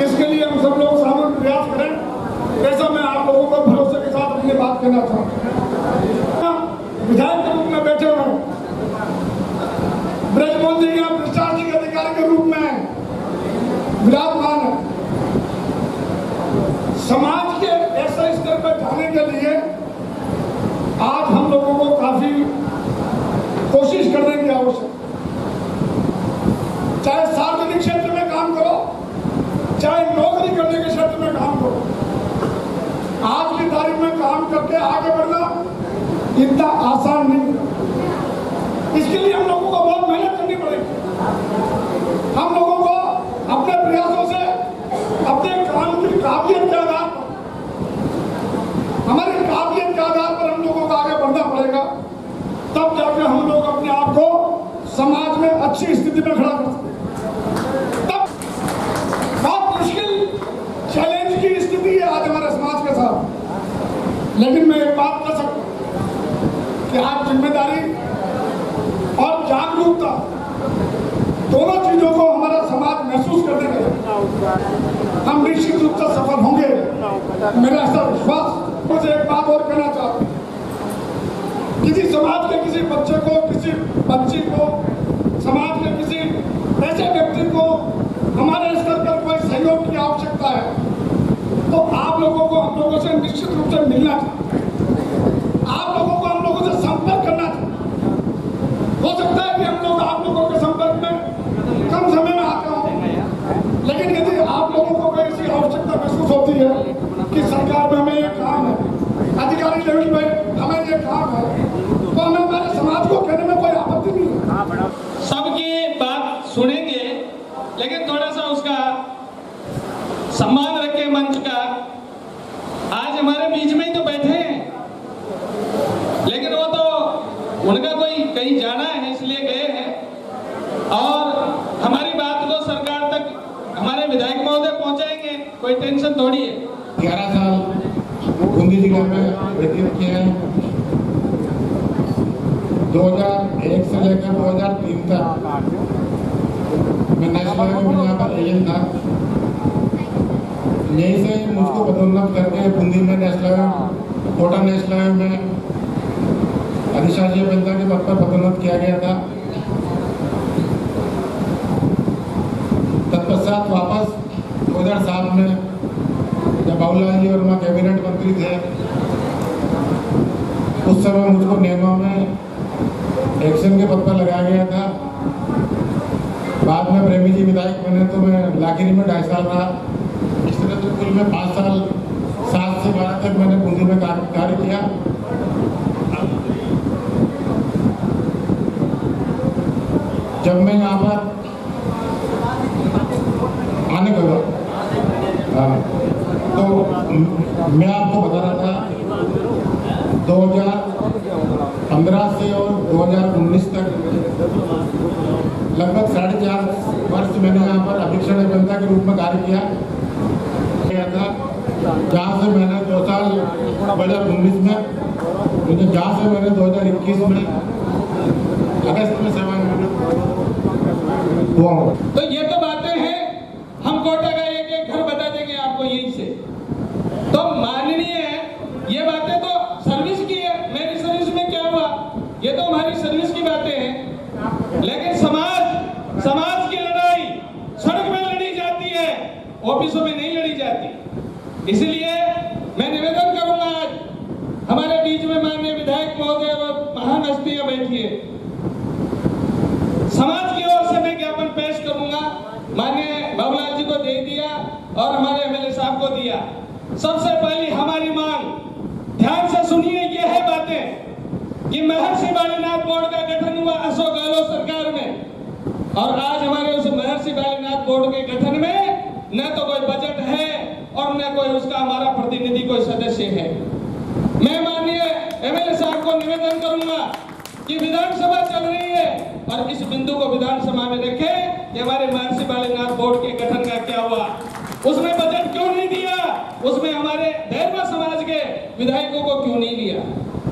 इसके लिए हम सब लोग सामूहिक प्रयास करें। ऐसा मैं आप लोगों को भरोसे के साथ अपनी बात कहना चाहूँ। विधायक के रूप में बैठे हुए हैं, ब्रजमोहन जी यहाँ प्रशासनिक अधिकारी के रूप में विराजमान है। समाज के ऐसे स्तर पर जाने के लिए आज हम लोगों को काफी कोशिश करने की आवश्यकता, चाहे सार्वजनिक क्षेत्र में काम करो, चाहे नौकरी करने के क्षेत्र में काम करो। आज की तारीख में काम करके आगे बढ़ना इतना आसान नहीं है। इसके लिए हम लोगों को बहुत मेहनत करनी पड़ेगी। हम लोगों को अपने प्रयासों से अपने काम की काबिलियत के आधार पर, हमारी काबिलियत के आधार पर हम लोगों को आगे बढ़ना पड़ेगा। तब जाकर हम लोग अपने आप को समाज में अच्छी स्थिति में खड़ा कर सकते। तब बहुत मुश्किल चैलेंज की स्थिति है आज हमारे समाज के साथ, लेकिन मैं एक बात कर सकता हूं कि आज जिम्मेदारी और जागरूकता दोनों चीजों को हमारा समाज महसूस करने के हम निश्चित रूप से सफल होंगे, मेरा ऐसा विश्वास। मुझे एक बात और कहना चाहता हूं, किसी समाज के किसी बच्चे को, किसी बच्ची को, समाज के किसी ऐसे व्यक्ति को हमारे स्तर पर कोई सहयोग की आवश्यकता है तो आप लोगों को हम लोगों से निश्चित रूप से मिलना चाहिए। आप लोगों को हम लोगों से संपर्क करना चाहिए। हो सकता है कि हम लोग आप लोगों के संपर्क में कम समय में आते हों, लेकिन यदि आप लोगों को कोई ऐसी आवश्यकता महसूस होती है कि सरकार में हमें ये काम है, अधिकारी लेवल पे हमें ये काम है, तो हमें हमारे समाज को कहने में कोई आपत्ति नहीं है। सबकी बात सुनेंगे, लेकिन थोड़ा सा उसका सम्मान रखे मंच का। आज हमारे बीच में ही तो बैठे हैं, लेकिन वो तो उनका कोई कहीं जाना है इसलिए गए हैं और हमारी बात को सरकार तक हमारे विधायक महोदय पहुंचाएंगे, कोई टेंशन थोड़ी है। 11 साल बूंदी जिले में व्यतीत किए हैं। 2001 से लेकर 2003 तक मैं नेशनल हाईवे में यहाँ पर एजेंट था। यहीं से मुझको पदोन्नत करके बूंदी में national highway, Kota national highway में अधिशासी अभियंता के पद पर पदोन्नत किया गया था। तत्पश्चात वापस 2007 में जब बाबूलाल जी वर्मा कैबिनेट मंत्री थे, उस समय मुझको नेमा में एक्शन के पद पर लगाया गया था। बाद में प्रेमी जी विधायक बने तो मैं लाखिरी में 2.5 साल रहा। इस तरह से कुल में 5 साल 7 से 12 तक मैंने बूंदी में कार्य किया। जब मैं यहाँ पर आने का तो मैं आपको बता रहा था 2015 से और 2019 तक लगभग 4.5 वर्ष मैंने यहाँ पर अधीक्षण अभियंता के रूप में कार्य किया था। जहाँ से मैंने 2 साल 2019 में, मुझे जहाँ से मैंने 2021 में अगस्त में सेवानिवृत्त हुआ हूँ। तो ये तो बातें हैं, हम कोटा का एक घर बता देंगे आपको यहीं से। तो माननीय है, ये बातें तो सर्विस की है। मेरी सर्विस में क्या हुआ, ये तो हमारी सर्विस की बातें हैं। लेकिन समाज की लड़ाई सड़क में लड़ी जाती है, ऑफिसों में नहीं लड़ी जाती। इसलिए मैं निवेदन करूंगा, आज हमारे बीच में माननीय विधायक महोदय और महान हस्तियां बैठी है, समाज की ओर से मैं ज्ञापन पेश करूंगा। माननीय बाबूलाल जी को दे दिया और हमारे एमएलए साहब को दिया। सबसे पहली हमारी मांग, ध्यान से सुनिए, ये है बातें कि महर्षि वालीनाथ बोर्ड का गठन हुआ अशोक गहलोत सरकार में। और आज हमारे उस महर्षि बालीनाथ बोर्ड के गठन में न तो कोई बजट है और न कोई उसका हमारा प्रतिनिधि कोई सदस्य है। मैं माननीय एमएलए साहब को निवेदन करूंगा कि विधानसभा चल रही है और इस बिंदु को विधानसभा में रखें कि हमारे महर्षि बालीनाथ बोर्ड के गठन का क्या हुआ, उसमें बजट क्यों नहीं दिया, उसमें हमारे धैर्य समाज के विधायकों को क्यों नहीं लिया,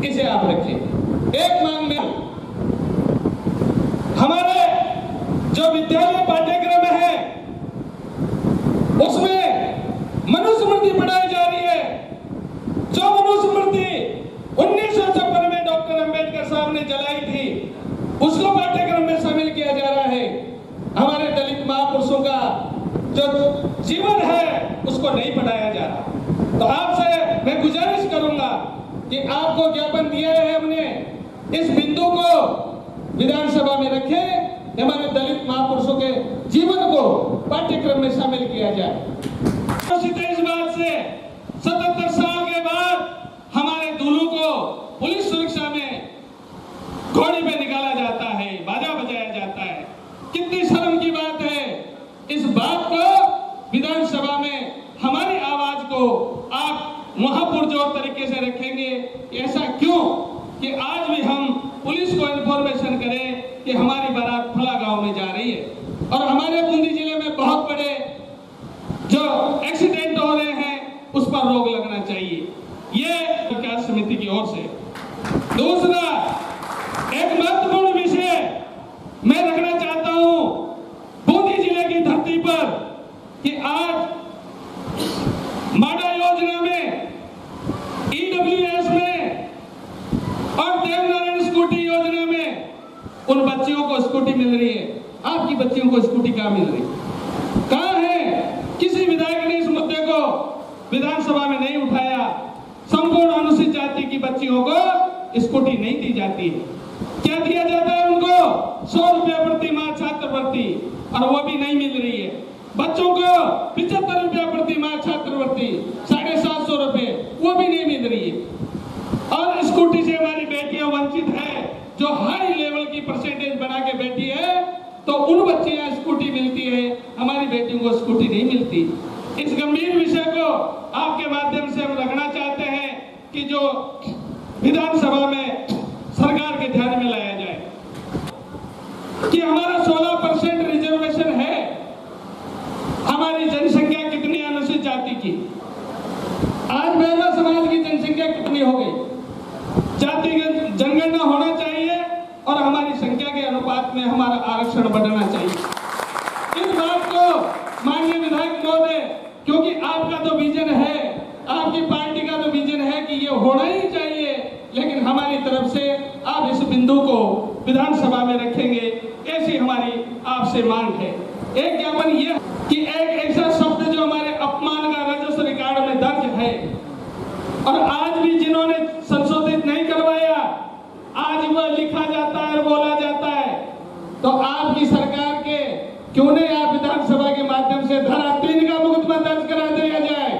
इसे आप रखें। एक मांग में हमारे जो विद्यालय पाठ्यक्रम है उसमें मनुस्मृति पढ़ाई जा रही है। जो मनुस्मृति 1956 में डॉक्टर अंबेडकर साहब ने जलाई थी उसको पाठ्यक्रम में शामिल किया जा रहा है। हमारे दलित महापुरुषों का जो जीवन है उसको नहीं पढ़ाया जा रहा। तो आपसे मैं गुजारिश करूंगा कि आपको ज्ञापन दिया है हमने, इस बिंदु को विधानसभा में रखें, हमारे दलित महापुरुषों के जीवन को पाठ्यक्रम में शामिल किया जाए। इस बात से 77 साल के बाद हमारे दूल्हों को पुलिस सुरक्षा में घोड़े पे निकाला जाता है, बाजा बजाया जाता है। कितनी शर्म की बात है। इस बात को विधानसभा में हमारी आवाज को आप वहां पुरजोर तरीके से रखेंगे। ऐसा क्यों कि आज भी हम पुलिस को इन्फॉर्मेशन करें कि हमारी बारात फला गांव में जा रही है और हमारे बूंदी जिले में बहुत बड़े जो एक्सीडेंट हो रहे हैं उस पर रोक लगना चाहिए। ये विकास समिति की ओर से। दूसरा एक महत्वपूर्ण विषय मैं रखना चाहता हूं बूंदी जिले की धरती पर कि आज माडा योजना में, ईडब्ल्यूएस में और देवनारायण स्कूटी योजना में उन बच्चियों को स्कूटी मिल रही है। आपकी बच्चियों को स्कूटी कहां मिल रही, कहां है? किसी विधायक ने इस मुद्दे को विधानसभा में नहीं उठाया। संपूर्ण अनुसूचित जाति की बच्चियों को स्कूटी नहीं दी जाती है। क्या दिया जाता है उनको? 100 रुपया प्रति माह छात्रवृत्ति, और वो भी नहीं मिल रही है। बच्चों को 75 रुपया प्रति माह छात्रवृत्ति, 750 रुपए, वो भी नहीं मिल रही है। और स्कूटी से हमारी बेटियां वंचित है, जो हाई लेवल की परसेंटेज बना के बैठी है, तो उन बच्चियां स्कूटी मिलती है, हमारी बेटियों को स्कूटी नहीं मिलती। इस गंभीर विषय को आपके माध्यम से हम रखना चाहते हैं कि जो विधानसभा में सरकार के ध्यान में लाया जाए कि हमारा 16% रिजर्वेशन है। हमारी जनसंख्या कितनी अनुसूचित जाति की? आज महिला समाज की जनसंख्या कितनी हो गई? जातिगत जनगणना होना चाहिए और हमारी संख्या के अनुपात में हमारा आरक्षण बढ़ना चाहिए। इस बात को माननीय विधायक महोदय, क्योंकि आपका तो विजन है, आपकी पार्टी का तो विजन है कि ये होना ही चाहिए, लेकिन हमारी तरफ से आप इस बिंदु को विधानसभा में रखेंगे, ऐसी हमारी आपसे मांग है। एक ज्ञापन यह कि एक ऐसा शब्द जो हमारे अपमान का राजस्व रिकॉर्ड में दर्ज है और आज भी जिन्होंने संशोधित नहीं करवाया, आज वह लिखा जाता है, बोला जाता है, तो आपकी सरकार के क्यों नहीं आप विधानसभा के माध्यम से धारा 3 का मुकदमा दर्ज करा दिया जाए।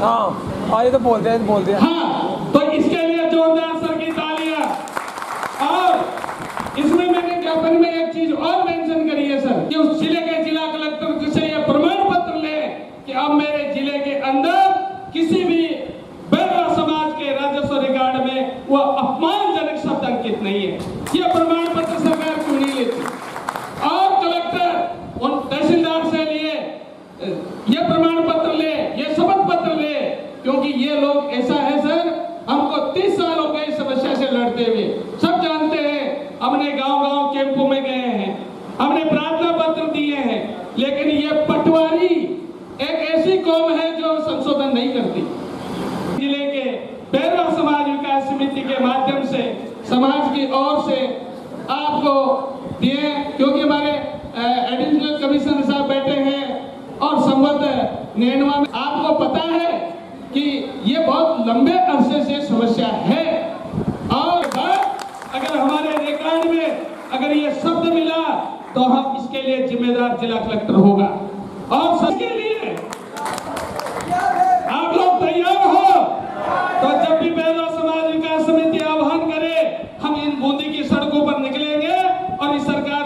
हाँ, ये तो बोल दिया। हाँ, तो इसके लिए जोरदार सर की तालियां। और इसमें मैंने ज्ञापन में एक चीज और मेंशन करी है सर, कि उस जिले के जिला कलेक्टर से यह प्रमाण पत्र ले कि अब मेरे जिले के अंदर किसी भी बैरवा समाज के राजस्व रिकॉर्ड में वह अपमानजनक शब्द अंकित नहीं है। यह प्रमाण पत्र सरकार क्यों नहीं लेती? और कलेक्टर उन तहसीलदार से लिए यह प्रमाण पत्र ले, यह शपथ पत्र ले, क्योंकि ये लोग ऐसा है सर, हमको 30 साल हो गए समस्या से लड़ते हुए। सब जानते हैं, हमने गांव-गांव कैंपों में गए हैं, हमने प्रार्थना पत्र दिए हैं, लेकिन ये पटवारी एक ऐसी कौम है जो संशोधन नहीं करती। जिले के बैरवा समाज विकास समिति के माध्यम से समाज की ओर से आपको दिए, क्योंकि हमारे एडिशनल कमिश्नर साहब बैठे हैं और संबद्ध नैनवा में आपको पता है कि ये बहुत लंबे अरसे से समस्या है। और अगर हमारे रिकॉर्ड में अगर ये शब्द मिला तो हम इसके लिए जिम्मेदार जिला कलेक्टर होगा। और सबके लिए आप लोग तैयार हो तो जब भी बैरवा समाज विकास समिति आह्वान करे, हम इन बूंदी की सड़कों पर निकलेंगे और इस सरकार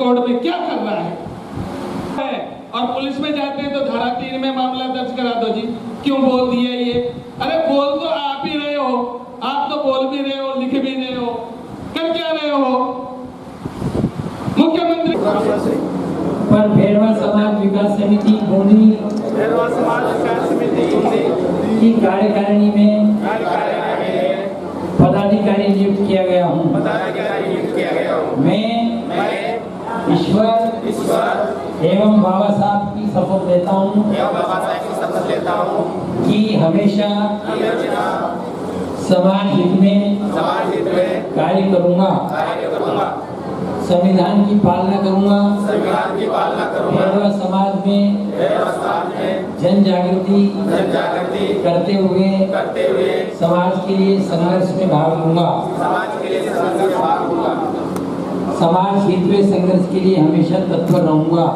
कोड में क्या कर रहा है। और पुलिस में जाते हैं तो धारा 3 में मामला दर्ज करा दो जी, क्यों बोल दिया ये। अरे बोल तो आप ही रहे हो, आप तो बोल भी रहे हो, लिख भी रहे हो, कर क्या रहे हो। मुख्यमंत्री पर भेड़वा समाज विकास समिति बूंदी की कार्यकारिणी में पदाधिकारी नियुक्त किया गया हूँ। मैं ईश्वर एवं बाबा साहब की शपथ लेता हूँ कि हमेशा समाज हित में कार्य करूँगा, संविधान की पालना करूँगा, भेड़वा समाज में जन जागृति करते हुए समाज के लिए संघर्ष में भाग लूंगा। समाज हित में संघर्ष के लिए हमेशा तत्पर रहूंगा।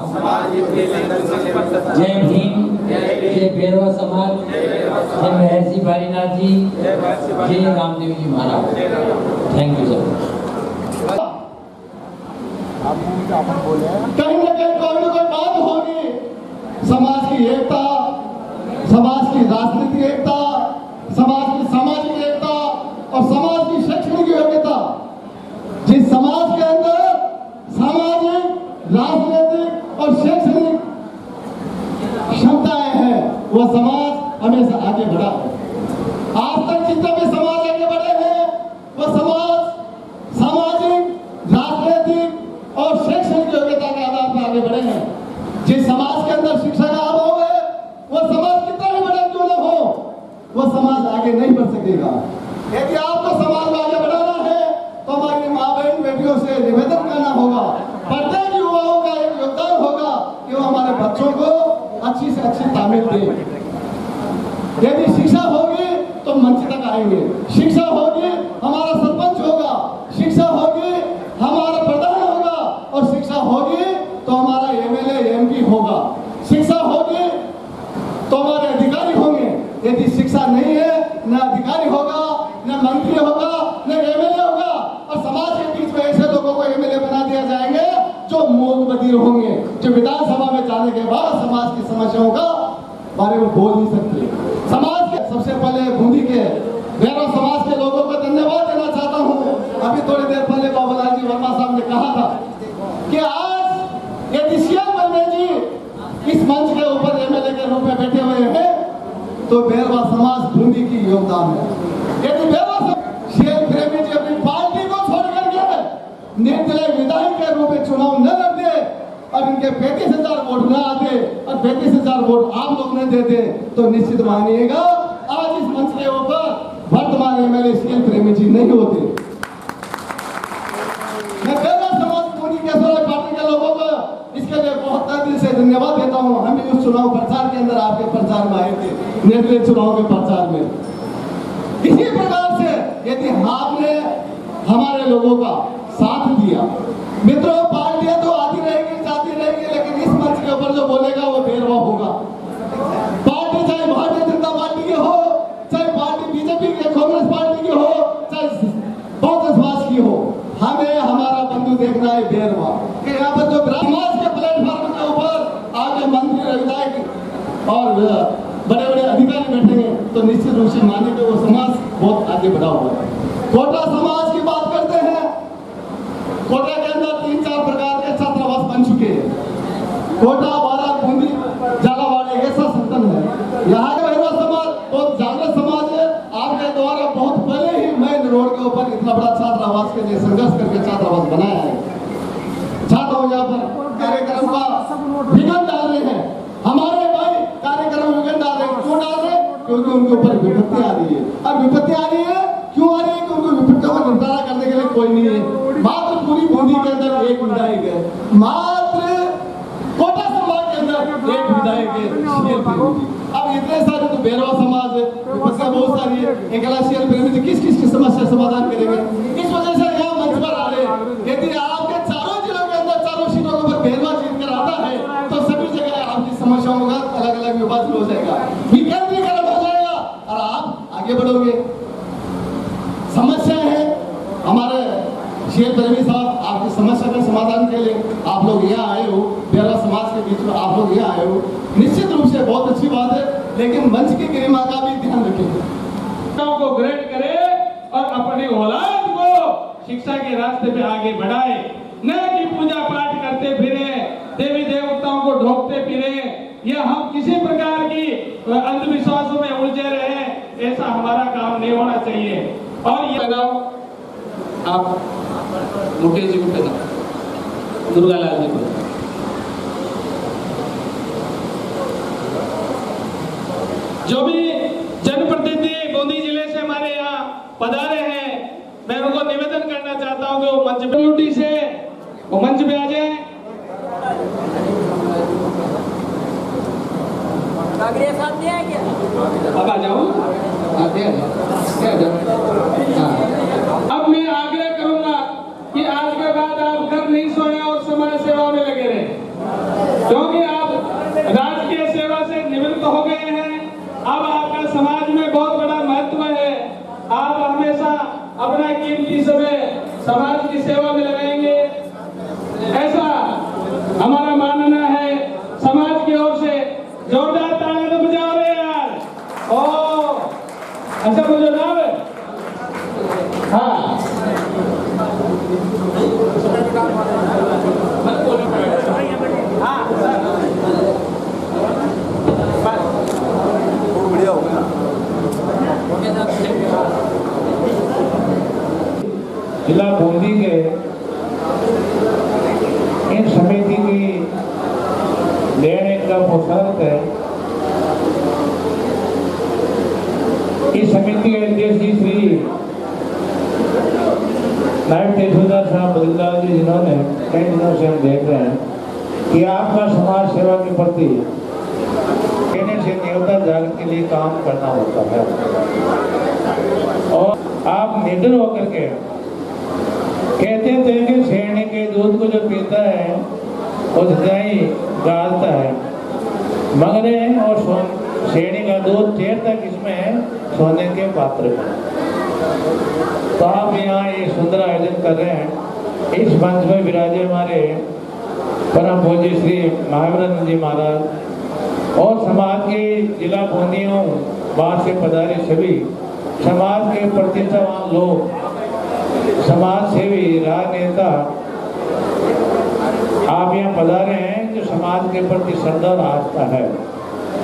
जय भीम, जय भेड़वा समाज, जय महर्षि बारीनाथ जी, जय Ramdev ji Maharaj. Thank you sir. कहीं ना कहीं कोई ना कोई बात होगी। समाज की एकता, समाज की राजनीतिक एकता, समाज की सामाजिक एकता और समाज की शैक्षणिक योग्यता। जिस समाज के अंदर सामाजिक, राजनीतिक और शैक्षणिक क्षमताएं हैं, वह समाज हमेशा आगे बढ़ा है। आज तक जितने भी समाज आगे बढ़े हैं, वह समाज सामाजिक, राजनीतिक और शैक्षणिक योग्यता के आधार पर आगे बढ़े हैं। जिस समाज के अंदर शिक्षा का अभाव है, वह समाज कितना भी बड़ा क्यों न हो, वह समाज आगे नहीं बढ़ सकेगा। यदि आपको समाज में आगे बढ़ाना है तो हमारी माँ बहन बेटियों से निवेदन करना होगा, प्रत्येक युवाओं का एक योगदान होगा कि वो हमारे बच्चों को अच्छी से अच्छी तालीम दें। यदि शिक्षा होगी तो मंच तक आएंगे, शिक्षा होगी हमारा सरपंच होगा, शिक्षा होगी हमारा प्रधान होगा और शिक्षा होगी तो हमारा एमएलए एमपी होगा, शिक्षा होगी तो हमारे अधिकारी होंगे। यदि शिक्षा नहीं है, न अधिकारी होगा, न मंत्री होगा, न एमएलए होगा और समाज के बीच में ऐसे लोगों को एमएलए बना दिया जाएंगे जो मूक बधिर होंगे, जो विधानसभा में जाने के बाद समाज की समस्याओं का बारे में बोल नहीं सकते। समाज के सबसे पहले बूंदी के भेड़वा समाज के लोगों को धन्यवाद देना चाहता हूँ। अभी थोड़ी देर पहले बाबूलाल जी वर्मा साहब ने कहा था कि आज यदि सीएम बनने जी इस मंच के ऊपर एमएलए के रूप में बैठे हुए हैं तो भेड़वा समाज बूंदी की योगदान है। यदि भेड़वा सीएम प्रेमी जी अपनी पार्टी को छोड़ करके निर्दलीय विधायक के रूप में चुनाव न लड़ते और इनके 35,000 वोट न आते और 35,000 वोट आप लोग न देते तो निश्चित मानिएगा आज इस मंच के ऊपर वर्तमान एमएलए सीएम प्रेमी जी नहीं होते। मैं भेड़वा समाज बूंदी केसरवाल पार्टी के लोगों को इसके लिए बहुत दिल से धन्यवाद देता हूँ। हम भी उस चुनाव प्रचार के अंदर आपके प्रचार में आए थे, निर्दलीय चुनाव के प्रचार में। इसी प्रकार से यदि आपने हमारे लोगों का साथ दिया, मित्रों पार्टियां तो आती रहेगी जाती रहेगी, लेकिन इस मंच के ऊपर जो बोलेगा वो भेड़वा होगा। पार्टी चाहे भारतीय जनता पार्टी की हो, चाहे पार्टी बीजेपी की, कांग्रेस पार्टी की हो, चाहे बहुजन समाज की हो, हमें हमारा बंधु देखना है भेड़वा। कि यहाँ पर जो समाज के प्लेटफॉर्म के ऊपर आगे मंत्री, विधायक और बड़े बड़े अधिकारी बैठेंगे तो निश्चित रूप से माने कि वो समाज बहुत आगे बढ़ा हुआ है। कोटा समाज की बात करते हैं, कोटा के अंदर 3-4 प्रकार के छात्रावास बन चुके हैं। कोटा, बारात, बूंदी, झालावाड़ एक ऐसा संगठन है। यहाँ का भेड़वा समाज बहुत जागृत समाज है। आपके द्वारा बहुत पहले ही मेन रोड के ऊपर इतना बड़ा छात्रावास के लिए संघर्ष करके छात्रावास बनाया है। छात्र यहाँ पर कार्यक्रम का विघन डाल रहे हैं, हमारे भाई कार्यक्रम विघन डाल रहे हैं। क्यों डाल रहे हैं? क्योंकि उनके ऊपर विपत्ति आ रही है। और विपत्ति आ रही है क्यों आ रही है? क्योंकि विपत्तियों का निपटारा करने के लिए कोई नहीं है। मात्र पूरी बूंदी के अंदर एक विधायक है, मात्र कोटा समाज के अंदर एक विधायक है। अब इतने सारे तो भेड़वा समाज है, विपत्तियां बहुत सारी है, एकला सीएम प्रेमी जी किस किस की समस्या समाधान करेंगे? इस वजह से यहाँ मंच पर आ रहे हैं। यदि आपके चारों जिलों के अंदर चारों सीटों पर भेड़वा जीत कर आता है तो सभी जगह आपकी समस्याओं का अलग अलग विभाजन हो जाएगा, विकेंद्रीकरण हो जाएगा और आप आगे बढ़ोगे। समस्या है हमारे सीएम प्रेमी साहब आपकी समस्या का समाधान के लिए आप लोग यहाँ आए हो, बेरा समाज के बीच में आप लोग यहाँ आए हो, निश्चित रूप से बहुत अच्छी बात है, लेकिन मंच की गरिमा का भी ध्यान रखें, को ग्रेड करे और अपने औलाद को शिक्षा के रास्ते पे आगे बढ़ाए, न कि पूजा पाठ करते फिरे, देवी देवताओं को ढोकते फिरे, या हम किसी प्रकार की अंधविश्वासों में उलझे रहे, ऐसा हमारा काम नहीं होना चाहिए। और ये बताओ आप मुकेश जी को बताओ, दुर्गालाल जी को, जो भी जनप्रतिनिधि बूंदी जिले से हमारे यहाँ पधारे हैं, मैं उनको निवेदन करना चाहता हूँ कि वो मंच पे से वो मंच पे आ जाए। अब आ जाओ, अब मैं आग्रह करूंगा कि आज के बाद आप घर नहीं सोए और समाज सेवा में लगे रहे, क्योंकि आप राजकीय सेवा से निवृत्त हो गए हैं। अब आपका समाज में बहुत बड़ा महत्व है, आप हमेशा अपना कीमती समय समाज की सेवा में लगाएंगे, ऐसा हमारा मानना है। समाज की ओर से जोरदार ताली तो बजाओ रे यार। ओ अच्छा मुझे नाम है, हाँ जिला बूंदी के इन समिति की लेने का मुशर्रत है। इस समिति के अध्यक्ष जी श्री नायब तहसीलदार साहब बद्रीलाल जी, जिन्होंने कई दिनों से हम देख रहे हैं कि आपका समाज सेवा के प्रति कहने से न्योता जागृति के लिए काम करना होता है, और आप निडर होकर के कहते थे कि शेरनी के दूध को जो पीता है वो सच्चाई गालता है, मगरे और शेरनी का दूध चेरता किसमें है? सोने के पात्र में। तो आप यहाँ ये सुंदर आयोजन कर रहे हैं। इस मंच में विराजे हमारे परम पूज्य श्री महावीरानंद जी महाराज और समाज के जिला बूंदियों बाहर से पधारे सभी समाज के प्रतिष्ठावान लोग, समाज सेवी, राजनेता, आप यहाँ पधारे हैं जो समाज के प्रति श्रद्धा और आस्था है।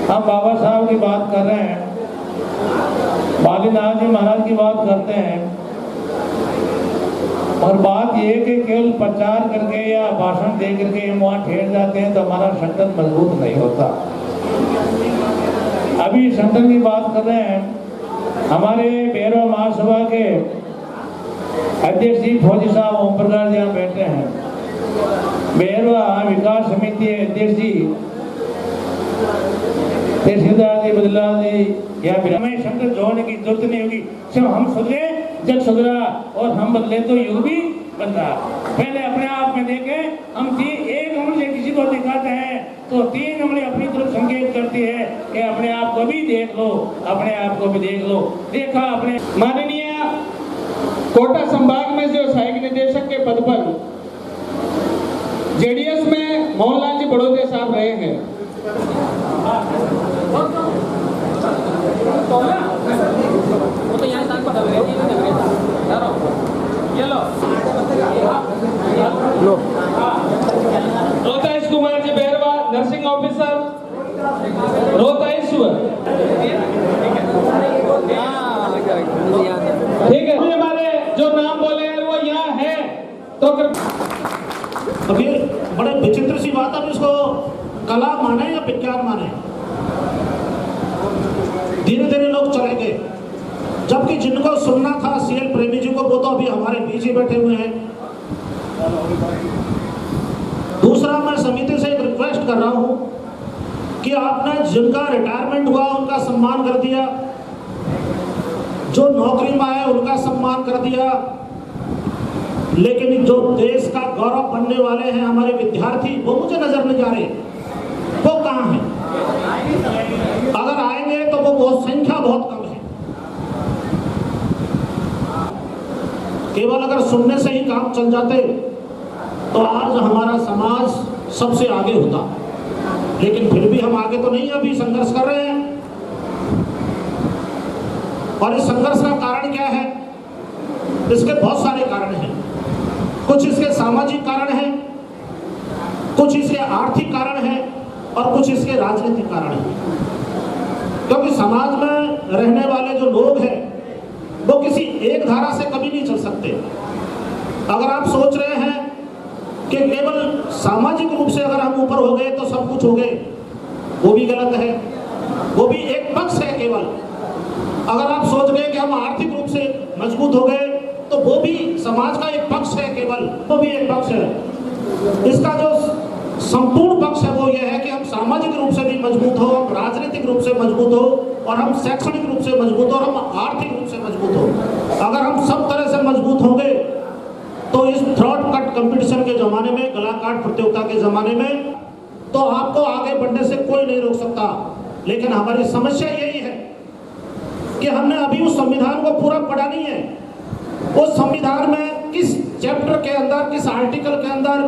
हम बाबा साहब की बात कर रहे हैं, बालीनाथ जी महाराज की बात करते हैं, और बात ये कि केवल प्रचार करके या भाषण दे करके हम वहाँ ठहर जाते हैं तो हमारा संगठन मजबूत नहीं होता। अभी संगठन की बात कर रहे हैं, हमारे बेरवा महासभा के अध्यक्ष जी फौजी साहब ओम प्रकाश जी यहाँ बैठे हैं, बेरवा विकास समिति अध्यक्ष जी तहसीलदार जी बद्रीलाल जी, या हमें संगठन जोड़ने की जरूरत नहीं होगी। जब हम सुधरे जग सुधरा, और हम बदले तो युग भी बदला। पहले अपने आप में देखें, हम एक उंगली से किसी को दिखाते हैं तो 3 उंगली अपनी तरफ संकेत करती है कि अपने आप को भी देख लो, अपने आप को भी देख लो। देखा अपने माननीय कोटा संभाग में जो सहायक निदेशक के पद पर जेडीएस में मोहनलाल जी बड़ौदे साहब रहे हैं, रोहताइश कुमार जी बेरवा नर्सिंग ऑफिसर रोहताइश्वर, ठीक है। हमारे जो नाम बोले हैं वो यहाँ है, तो अभी बड़े विचित्र सी बात, अब इसको कला माने या विज्ञान माने, धीरे धीरे लोग चले गए, जबकि जिनको सुनना था सीएल प्रेमी जी को वो तो अभी हमारे बीच ही बैठे हुए हैं। दूसरा, मैं समिति से एक रिक्वेस्ट कर रहा हूं कि आपने जिनका रिटायरमेंट हुआ उनका सम्मान कर दिया, जो नौकरी में आए उनका सम्मान कर दिया, लेकिन जो देश का गौरव बनने वाले हैं हमारे विद्यार्थी, वो मुझे नजर नहीं आ रहे, वो कहाँ हैं? अगर आएंगे तो वो बहुत संख्या बहुत कम है। केवल अगर सुनने से ही काम चल जाते तो आज हमारा समाज सबसे आगे होता। लेकिन फिर भी हम आगे तो नहीं, अभी संघर्ष कर रहे हैं। और इस संघर्ष का कारण क्या है? इसके बहुत सारे कारण हैं। कुछ इसके सामाजिक कारण हैं, कुछ इसके आर्थिक कारण हैं और कुछ इसके राजनीतिक कारण हैं। क्योंकि समाज में रहने वाले जो लोग हैं वो किसी एक धारा से कभी नहीं चल सकते। अगर आप सोच रहे हैं कि केवल सामाजिक रूप से अगर हम ऊपर हो गए तो सब कुछ हो गए, वो भी गलत है। वो भी एक पक्ष है केवल। अगर आप सोच गए कि हम आर्थिक रूप से मजबूत हो गए तो वो भी समाज का एक पक्ष है केवल, वो भी एक पक्ष है। इसका जो संपूर्ण पक्ष है वो ये है कि हम सामाजिक रूप से भी मजबूत हो, हम राजनीतिक रूप से मजबूत हो और हम शैक्षणिक रूप से मजबूत हो और हम आर्थिक रूप से मजबूत हो। अगर हम सब तरह से मजबूत होंगे तो इस थ्रोट कट कंपटीशन के जमाने में, गला काट प्रतियोगिता के जमाने में, तो आपको आगे बढ़ने से कोई नहीं रोक सकता। लेकिन हमारी समस्या यही है कि हमने अभी उस संविधान को पूरा पढ़ा नहीं है। उस संविधान में किस चैप्टर के अंदर, किस आर्टिकल के अंदर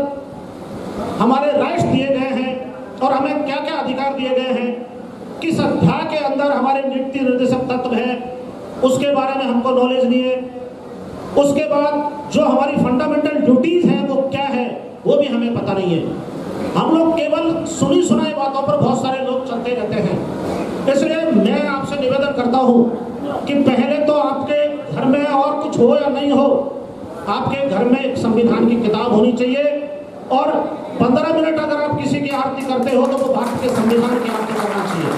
हमारे राइट्स दिए गए हैं और हमें क्या क्या अधिकार दिए गए हैं, किस अध्याय के अंदर हमारे नीति निर्देशक तत्व हैं, उसके बारे में हमको नॉलेज नहीं है। उसके बाद जो हमारी फंडामेंटल ड्यूटीज हैं वो क्या है, वो भी हमें पता नहीं है। हम लोग केवल सुनी सुनाई बातों पर बहुत सारे लोग चलते रहते हैं। इसलिए मैं आपसे निवेदन करता हूँ कि पहले तो आपके घर में, और कुछ हो या नहीं हो, आपके घर में एक संविधान की किताब होनी चाहिए और 15 मिनट अगर आप किसी की आरती करते हो तो वो भारत के संविधान की आरती करना चाहिए।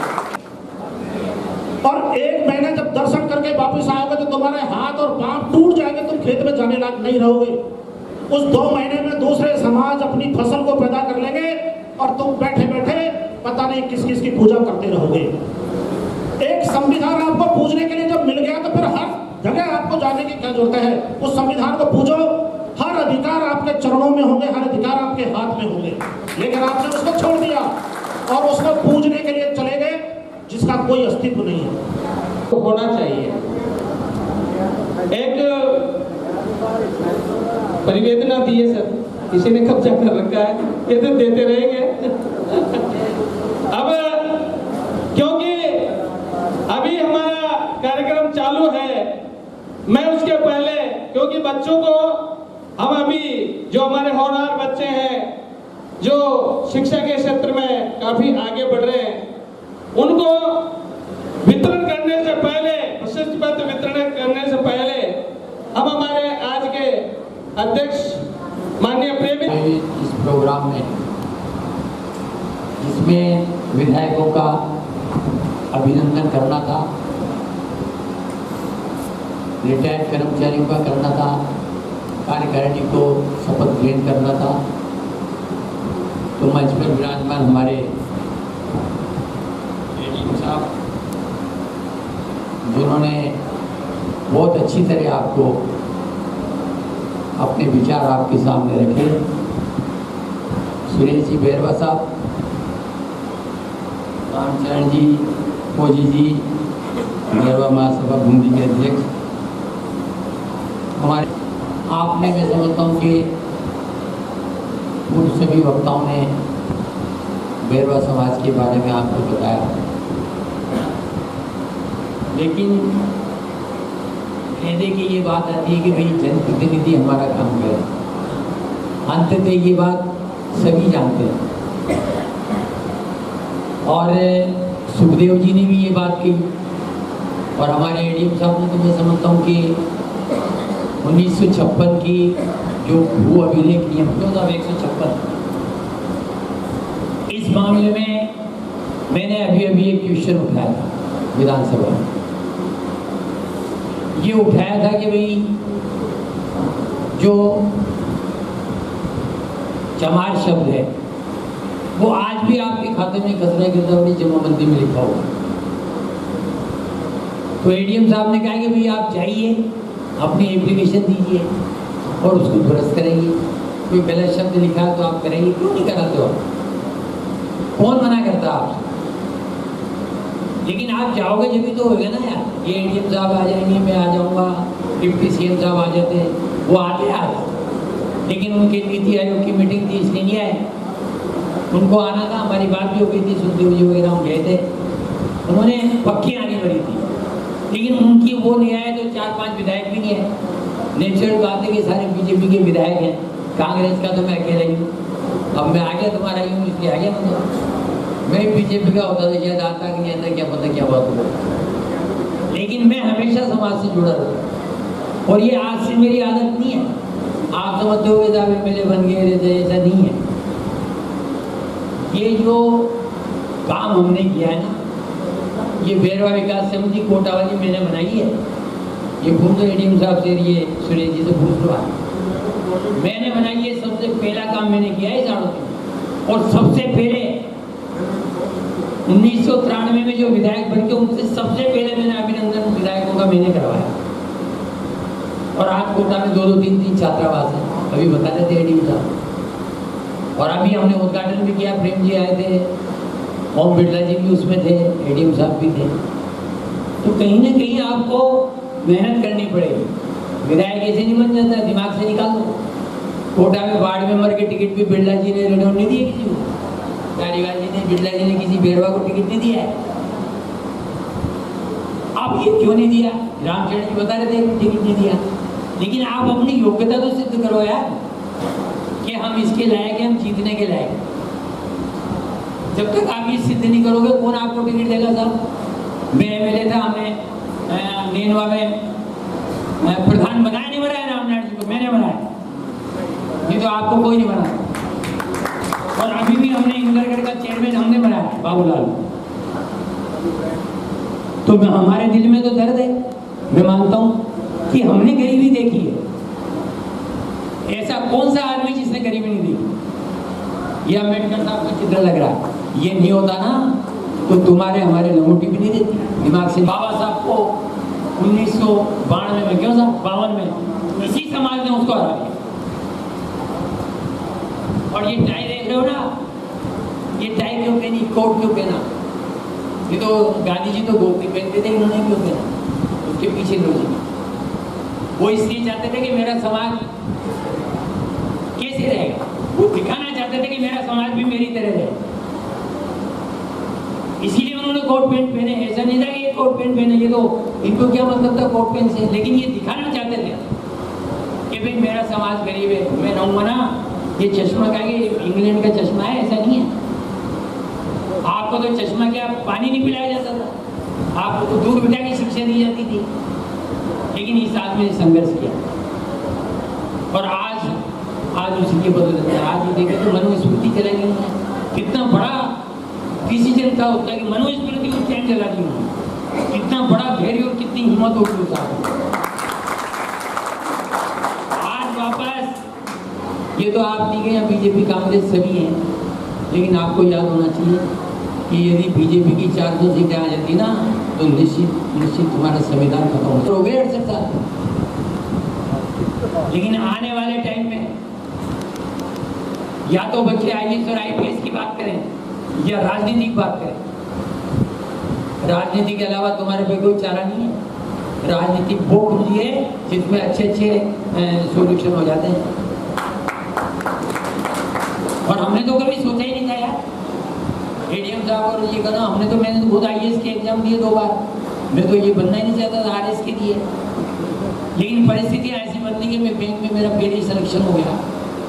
और एक महीने जब दर्शन करके वापस आओगे तो तुम्हारे हाथ और पांव टूट जाएंगे, तुम खेत में जाने लायक नहीं रहोगे। उस 2 महीने में दूसरे समाज अपनी फसल को पैदा कर लेंगे और तुम बैठे बैठे पता नहीं किस किस की पूजा करते रहोगे। एक संविधान आपको पूजने के लिए जब मिल गया तो फिर हर जगह आपको जाने की क्या जरूरत है? उस संविधान को पूजो, हर अधिकार आपके चरणों में होंगे, हर अधिकार आपके हाथ में होंगे। लेकिन आपने उसको छोड़ दिया और उसको पूजने के लिए चले गए जिसका कोई अस्तित्व नहीं है। तो होना चाहिए। एक परिवेदना दी है सर, किसी ने कब्जा कर रखा है, ये तो देते रहेंगे। अब क्योंकि अभी हमारा कार्यक्रम चालू है, मैं उसके पहले, क्योंकि बच्चों को हम अभी जो हमारे होनहार बच्चे हैं जो शिक्षा के क्षेत्र में काफी आगे बढ़ रहे हैं, उनको वितरण करने से पहले, प्रशस्ति पत्र वितरण करने से पहले हम हमारे आज के अध्यक्ष माननीय प्रेमी इस प्रोग्राम में, जिसमें विधायकों का अभिनंदन करना था, रिटायर्ड कर्मचारियों का करना था, कार्यकारिणी को शपथ ग्रहण करना था, तो मंच पर विराजमान हमारे एडीएम साहब, जिन्होंने बहुत अच्छी तरह आपको अपने विचार आपके सामने रखे, सुरेश जी बैरवा साहब, रामचरण जी, फौजी जी, बैरवा महासभा बूंदी के अध्यक्ष, हमारे आपने, मैं समझता हूँ कि उन सभी वक्ताओं ने बैरवा समाज के बारे में आपको बताया। लेकिन कहने की ये बात आती है कि भाई जनप्रतिनिधि हमारा काम करे, अंततः ये बात सभी जानते हैं। और सुखदेव जी ने भी ये बात कही और हमारे एडीएम साहब ने, तो मैं समझता हूँ कि 1956 की जो भू अभिलेख नियम 156, इस मामले में मैंने अभी एक क्वेश्चन उठाया था विधानसभा में। ये उठाया था कि भाई जो चमार शब्द है वो आज भी आपके खाते में खसरा गिरदावरी जमाबंदी में लिखा हुआ। तो एडीएम साहब ने कहा कि भाई आप जाइए, अपनी एप्लीकेशन दीजिए और उसको दुरुस्त करेंगे। कोई गलत शब्द लिखा है तो आप करेंगे, क्यों नहीं कराते हो? कौन मना करता आपसे? लेकिन आप जाओगे जब भी तो होगा ना यार। ये एडीएम साहब आ जाएंगे, मैं आ जाऊंगा, डिप्टी सीएम साहब आ जाते हैं, वो आते आज लेकिन उनके नीति आयोग की मीटिंग थी इसलिए नहीं आए। उनको आना था, हमारी बात भी हो गई थी, सुखदेव जी वगैरह हम गए थे, उन्होंने पक्की आनी पड़ी थी, लेकिन उनकी वो नहीं आए तो 4-5 विधायक भी नहीं आए। नेचुरल बात है कि सारे बीजेपी के विधायक हैं, कांग्रेस का तो मैं अकेला ही हूँ। अब मैं आ गया तुम्हारा ही हूँ इसलिए आ गया मैं बीजेपी का होता तो शायद आता कि नहीं आता, क्या पता क्या बात हो। लेकिन मैं हमेशा समाज से जुड़ा रहा और ये आज से मेरी आदत नहीं है। आप समझते हो कि एमएलए बन गए रहते, ऐसा नहीं है। ये जो काम हमने किया है ना, ये बेरवा विकास समिति कोटा वाली मैंने बनाई है। ये पूछ लो एडीएम साहब से, ये सुरेश जी से पूछ लो, मैंने बनाई है। सबसे पहला काम मैंने किया है झाड़ू में, और सबसे पहले 1993 में जो विधायक बन के उनसे सबसे पहले मैंने अभिनंदन विधायकों का मैंने करवाया। और आज कोटा में 2-2, 3-3 छात्रावास है, अभी बता रहे थे एडीएम साहब। और अभी हमने उद्घाटन भी किया, प्रेम जी आए थे, ओम बिरला जी भी उसमें थे, एडीएम साहब भी थे। तो कहीं ना कहीं आपको मेहनत करनी पड़ेगी। विधायक ऐसे नहीं बन जाता, दिमाग से निकाल दो। कोटा में वार्ड मेंबर के टिकट भी बिरला जी ने रिन्यू नहीं दिए किसी को, धारीवाल जी ने, बिरला जी ने किसी बेरवा को टिकट नहीं दिया है। आप ये क्यों नहीं दिया? रामचरण जी बता रहे थे टिकट नहीं दिया, लेकिन आप अपनी योग्यता तो सिद्ध करो यार कि हम इसके लायक हैं, हम जीतने के लायक हैं। जब तक आप ये सिद्ध नहीं करोगे, कौन आपको टिकट देगा साहब? मैं एमएलए था, हमें नेनवा में प्रधान बनाया, नहीं बनाया रामनारायण जी को, मैंने बनाया, नहीं तो आपको कोई नहीं बना। और अभी भी हमने इंदरगढ़ का चेयरमैन हमने बनाया, बाबूलाल। तो हमारे दिल में तो दर्द है, मैं मानता हूँ कि हमने गरीबी देखी है। ऐसा कौन सा आदमी जिसने गरीबी नहीं देखी? ये अम्बेडकर साहब का चित्र लग रहा है, ये नहीं होता ना तो तुम्हारे हमारे लंगोटी भी नहीं देती दिमाग से। बाबा साहब को 1992 में, क्यों साहब 52 में इसी समाज ने उसको हरा दिया। और ये टाई देख रहे हो ना, ये टाई क्यों पहनी, कोट क्यों पहना? ये तो गांधी जी तो धोती पहनते थे, इन्होंने क्यों पहना? उसके पीछे लोग वो इसलिए चाहते थे कि मेरा समाज कैसे रहेगा, वो दिखाना चाहते थे कि मेरा समाज भी मेरी तरह रहे, इसीलिए उन्होंने कोट पैंट पहने। ऐसा नहीं था कि ये कोट पैंट पहने, ये तो इनको क्या मतलब था कोट पैंट से, लेकिन ये दिखाना चाहते थे कि भाई मेरा समाज गरीब है, मैं रहूंगा ना। ये चश्मा का, ये इंग्लैंड का चश्मा है, ऐसा नहीं है। आपको तो चश्मा क्या पानी नहीं पिलाया जाता था, आपको तो दूर बिठा की शिक्षा दी जाती थी, लेकिन इस आदमी ने संघर्ष किया और आज उसी के बदले है। आज ये देखे तो मनुस्मृति चला गई है, कितना बड़ा डिसीजन था उसका कि मनुस्मृति को चैन चला दी उन्होंने, कितना बड़ा धैर्य और कितनी हिम्मत होगी उस आदमी। आज वापस ये तो आप नहीं गए, बीजेपी कांग्रेस सभी हैं, लेकिन आपको याद होना चाहिए कि यदि बीजेपी की 400 सीटें आ जाती ना तो निश्चित तुम्हारा संविधान खत्म हो गया 68 साल। लेकिन आने वाले टाइम में या तो बच्चे आईएएस और आईपीएस की बात करें या राजनीतिक बात करें। राजनीति के अलावा तुम्हारे पे कोई चारा नहीं है। राजनीति वो कुंजी है जिसमें अच्छे सॉल्यूशन हो जाते हैं। और हमने तो कभी सोचा ही नहीं था यार, एडीएम साहब और ये करना, मैंने तो खुद आईएएस के एग्जाम दिए 2 बार। मैं तो ये बनना ही नहीं चाहता था आरएस के लिए, लेकिन परिस्थितियाँ ऐसी बनती कि मैं बैंक में मेरा पहले ही सिलेक्शन हो गया।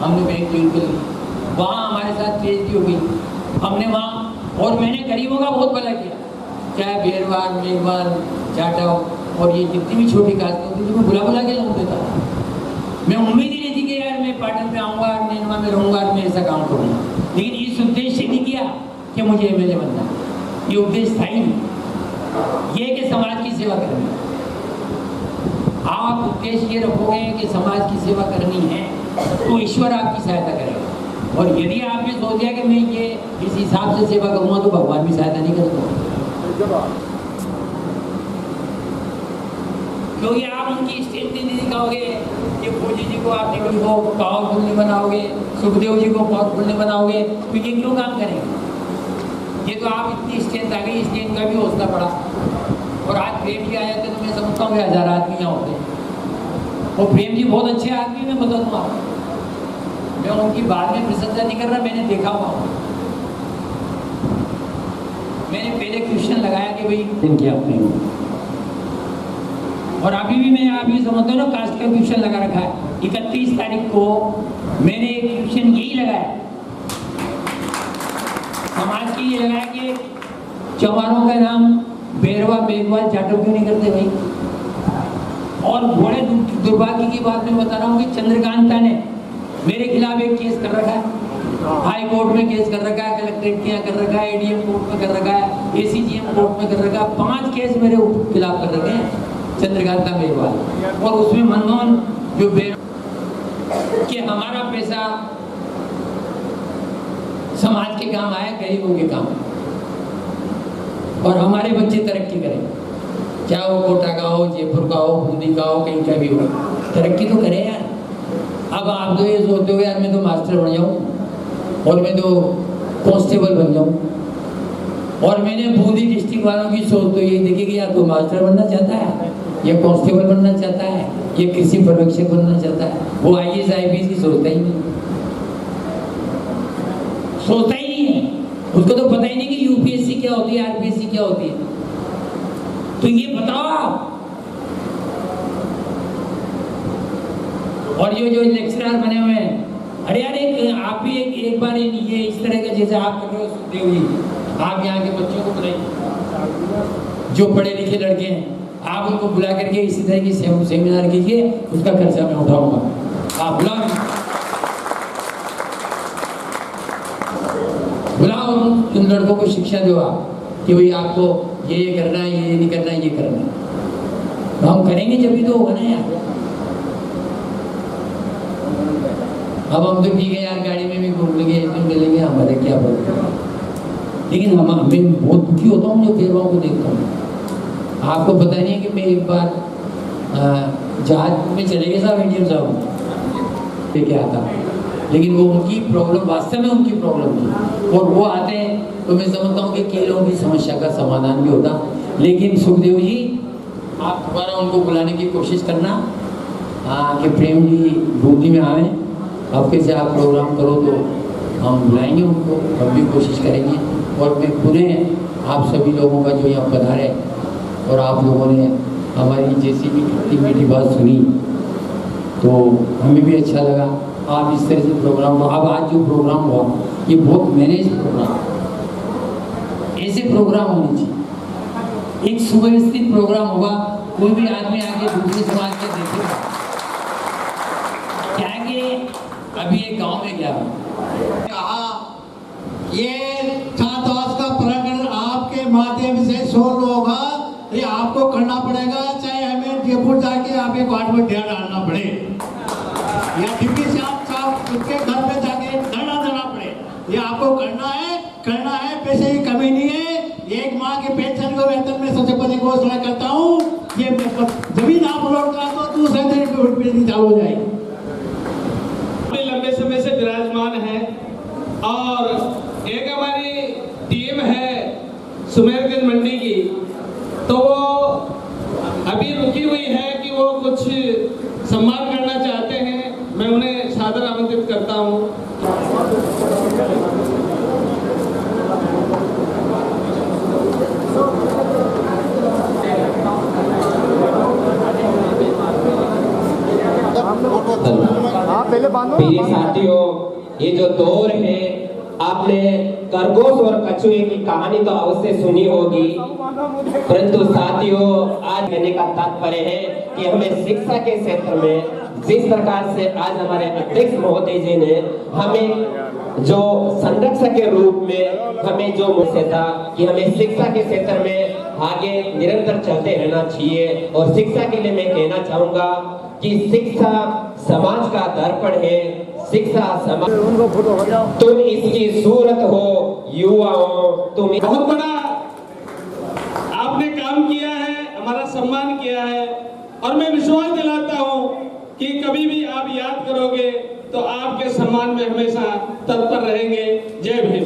हमने बैंक ज्वाइन कर ली, वहाँ हमारे साथ पीएचडी हो गई हमने वहाँ, और मैंने गरीबों का बहुत भला किया, चाहे बेरवार, मेघवाल, जाटव और ये जितनी भी छोटी कास्ट होती थी, मैं बुला के लोग देता। मैं उम्मीद ही नहीं थी कि यार मैं पाटन पे आऊँगा, नेनवा में रहूँगा, मैं ऐसा काम करूँगा, लेकिन इस उद्देश्य से नहीं किया कि मुझे एमएलए बनना है। ये उद्देश्य था ही नहीं, ये कि समाज की सेवा करनी। आप उद्देश्य ये रखोगे कि समाज की सेवा करनी है तो ईश्वर आपकी सहायता करेगा। और यदि आपने सोच दिया कि मैं ये इस हिसाब से सेवा करूँगा तो भगवान भी सहायता नहीं करेगा, क्योंकि आप उनकी स्टेट नहीं दिखाओगे कि फौजी जी को आप निकल को पावरफुल नहीं बनाओगे, सुखदेव जी को पावरफुल नहीं बनाओगे, तो ये क्यों काम करेंगे? ये तो आप इतनी स्ट्रेंथ आ गई, स्ट्रेंथ का भी हौसला बढ़ा। और आज प्रेम जी आ जाते तो मैं समझता हूँ कि 1000 आदमी यहाँ होते। और प्रेम जी बहुत अच्छे आदमी, मैं बता दूँ आपको, मैं उनकी बाद में प्रशंसा नहीं कर रहा, मैंने देखा हुआ। मैंने पहले क्वेश्चन लगाया कि भाई दिन किया आपने, और अभी भी मैं आप ये समझते हो ना, कास्ट का क्वेश्चन लगा रखा है। 31 तारीख को मैंने एक क्वेश्चन यही लगाया समाज की, ये लगाया कि चौहानों का नाम बेरवा मेघवाल जाटव क्यों नहीं करते भाई। और बड़े दुर्भाग्य की बात मैं बता रहा हूँ कि चंद्रकांता ने मेरे खिलाफ एक केस कर रखा है, हाई कोर्ट में केस कर रखा है, कलेक्ट्रेट के यहाँ कर रखा है, एडीएम कोर्ट में कर रखा है, एसीजीएम कोर्ट में कर रखा है। 5 केस मेरे खिलाफ कर रखे हैं चंद्रकांता मेघवाल। और उसमें मनमोहन जो कि हमारा पैसा समाज के काम आया, गरीबों के काम, और हमारे बच्चे तरक्की करें, चाहे वो कोटा का हो, जयपुर का हो, बूंदी का हो, कहीं का भी हो, तरक्की तो करें यार। अब आप तो ये सोचते हो यार मैं तो मास्टर बन जाऊं और मैं तो कांस्टेबल बन जाऊं, और मैंने बूंदी डिस्ट्रिक्ट वालों की सोच तो यही देखी कि या तो मास्टर बनना चाहता है, या कांस्टेबल बनना चाहता है, या कृषि पर्यवेक्षक बनना चाहता है। वो IAS IPS की सोचता ही नहीं, सोचता ही नहीं है। उसको तो पता ही नहीं कि UPSC क्या होती है, RPSC क्या होती है। तो ये बताओ आप। और ये जो लेक्चरर बने हुए हैं, अरे यार आप भी एक बार ये इस तरह का जैसे आप कर रहे हो सुखदेव जी, आप यहाँ के बच्चों को बुलाइए जो पढ़े लिखे लड़के हैं, आप उनको बुला करके इसी तरह की सेमिनार कीजिए, उसका खर्चा मैं उठाऊंगा। आप बुलाओ उन लड़कों को शिक्षा दो आप कि भाई आपको ये करना है, ये नहीं करना है, ये करना है। तो हम करेंगे जब भी तो होगा ना यार। अब हम तो ठीक है यार, गाड़ी में भी घूम लेंगे, इसमें मिलेंगे, हमारे क्या बोलते। लेकिन हमें बहुत दुखी होता हूँ जो बेवाओं को देखता हूँ। आपको पता नहीं है कि मैं एक बार जहाज में चले गए साहब, इंडियन साहब लेके आता, लेकिन वो उनकी प्रॉब्लम, वास्तव में उनकी प्रॉब्लम थी, और वो आते हैं तो मैं समझता हूँ कि कई लोगों की समस्या का समाधान भी होता। लेकिन सुखदेव जी आप दोबारा उनको बुलाने की कोशिश करना, कि प्रेम जी बूंदी में आए, अब कैसे आप प्रोग्राम करो तो हम बुलाएंगे उनको, हम भी कोशिश करेंगे। और मैं पुनः आप सभी लोगों का जो यहाँ पधारे और आप लोगों ने हमारी जैसी भी खट्टी मीठी बात सुनी तो हमें भी अच्छा लगा। आप इस तरह से प्रोग्राम, अब आज जो प्रोग्राम हुआ ये बहुत मैनेज प्रोग्राम, ऐसे प्रोग्राम होने चाहिए। एक सुव्यवस्थित प्रोग्राम होगा, कोई भी आदमी आके दूसरे समाज के देखेगा। क्या कि अभी एक गांव में गया, कहा ये छात्रावास का प्रकरण आपके माध्यम से सोल्व होगा, ये आपको करना पड़ेगा, चाहे हमें जयपुर जाके आपके क्वार्टर में ढेर डालना पड़े या डिप्टी साहब उसके घर पे जाके धरना देना पड़े, ये आपको करना है। पैसे की कमी नहीं है। एक माह के पेंशन को वेतन में सबसे पहले घोषणा करता हूँ, ये जमीन आप लौट करा तो दूसरे दिन चालू हो जाएगी। लंबे समय से विराजमान है, और एक हमारी टीम है सुमेरगंज मंडी की, तो वो अभी रुकी हुई है कि वो कुछ सम्मान करना चाहते हैं। मैं उन्हें सादर आमंत्रित करता हूँ। मेरे साथियों, ये जो दौर है, आपने खरगोश और कछुए की कहानी तो अवश्य सुनी होगी, परंतु साथियों आज कहने का तात्पर्य है कि हमें शिक्षा के क्षेत्र में जिस प्रकार से आज हमारे अध्यक्ष महोदय जी ने हमें जो संरक्षक के रूप में हमें जो मुझसे था कि हमें शिक्षा के क्षेत्र में आगे निरंतर चलते रहना चाहिए। और शिक्षा के लिए मैं कहना चाहूंगा कि शिक्षा समाज का दर्पण है, शिक्षा समाज, तुम इसकी सूरत हो, युवा हो, तुम बहुत बड़ा आपने काम किया है, हमारा सम्मान किया है, और मैं विश्वास दिलाता हूँ कि कभी भी आप याद करोगे तो आपके सम्मान में हमेशा तत्पर रहेंगे। जय भीम।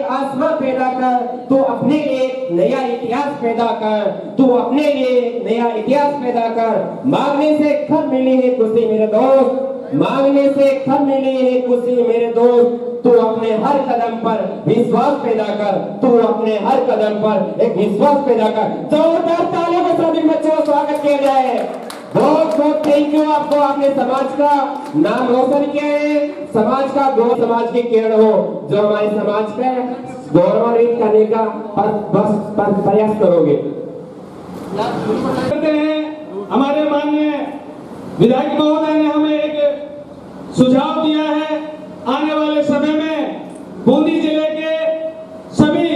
आसमां पैदा कर, तू अपने लिए नया इतिहास पैदा कर, तू अपने लिए नया इतिहास पैदा कर। मांगने से कब मिलेगी खुशी मेरे दोस्त, मांगने से कम नहीं है खुशी मेरे दोस्त। तू अपने हर कदम पर विश्वास पैदा कर, तू अपने हर कदम पर एक विश्वास पैदा कर। जोरदार तालियों के साथ इन बच्चों का स्वागत किया जाए। बहुत बहुत थैंक यू आपको, आपने समाज का नाम रोशन किया है, समाज का गौरव, समाज की किरण हो जो हमारे समाज पे गौरवान्वित करने का प्रयास करोगे। करते हैं हमारे माननीय विधायक महोदय ने हमें एक सुझाव दिया है, आने वाले समय में बूंदी जिले के सभी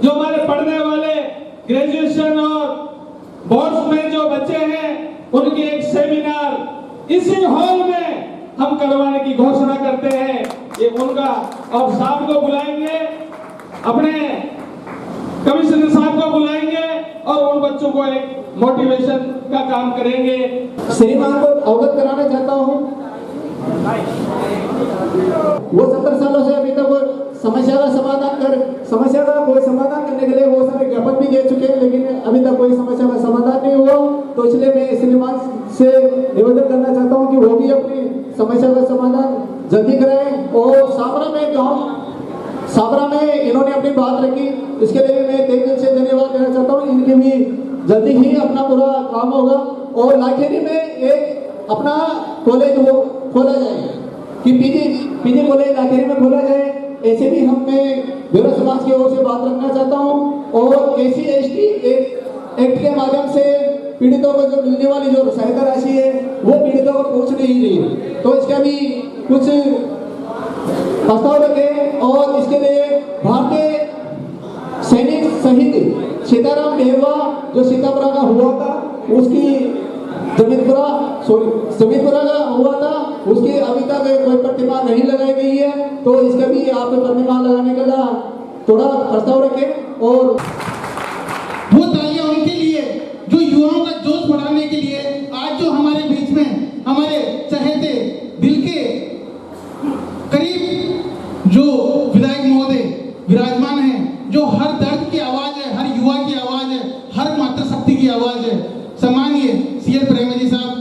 जो हमारे पढ़ने वाले ग्रेजुएशन और बोर्ड्स में जो बच्चे हैं उनकी एक सेमिनार इसी हॉल में हम करवाने की घोषणा करते हैं। ये उनका और साहब को बुलाएंगे, अपने कमिश्नर साहब को बुलाएंगे और उन बच्चों को एक मोटिवेशन का काम करेंगे। श्रीमान को अवगत कराना चाहता हूँ, वो 70 सालों से अभी तक वो समस्या का कोई समाधान करने के लिए वो सारे ज्ञापन भी दे चुके हैं, लेकिन अभी तक कोई समस्या का समाधान नहीं हुआ। तो इसलिए मैं श्रीमान से निवेदन करना चाहता हूँ कि वो भी अपनी समस्या का समाधान जल्दी कराएं। और साबरा में इन्होंने अपनी बात रखी, इसके लिए मैं तहे दिल से धन्यवाद देना चाहता हूँ। इनके भी जल्दी ही अपना पूरा काम होगा और लाखेरी में एक अपना कॉलेज वो खोला जाएगा कि पीजी कॉलेज लाखेरी में खोला जाए। ऐसे भी हम मैं बेरों समाज की ओर से बात रखना चाहता हूँ। और SC/ST एक्ट के माध्यम से पीड़ितों को जो मिलने वाली जो सहायता राशि है वो पीड़ितों को पहुँच नहीं रही है, तो इसका भी कुछ प्रस्ताव रखें। और इसके लिए भारतीय सैनिक शहीद सीताराम बेहवा जो सीतापुरा का हुआ था, उसकी जमीनपुरा का हुआ था, उसकी अभी तक कोई प्रतिमा नहीं लगाई गई है, तो इसका भी आप प्रतिमा लगाने का थोड़ा प्रस्ताव रखें। और वो तालियां उनके लिए जो युवाओं का जोश बढ़ाने के लिए आज जो हमारे बीच में हमारे चहेते दिल के करीब जो विधायक महोदय विराजमान है, जो हर दर्द की आवाज है, हर युवा की आवाज है, हर मातृशक्ति की आवाज है। सम्मानीय CL प्रेमी जी साहब,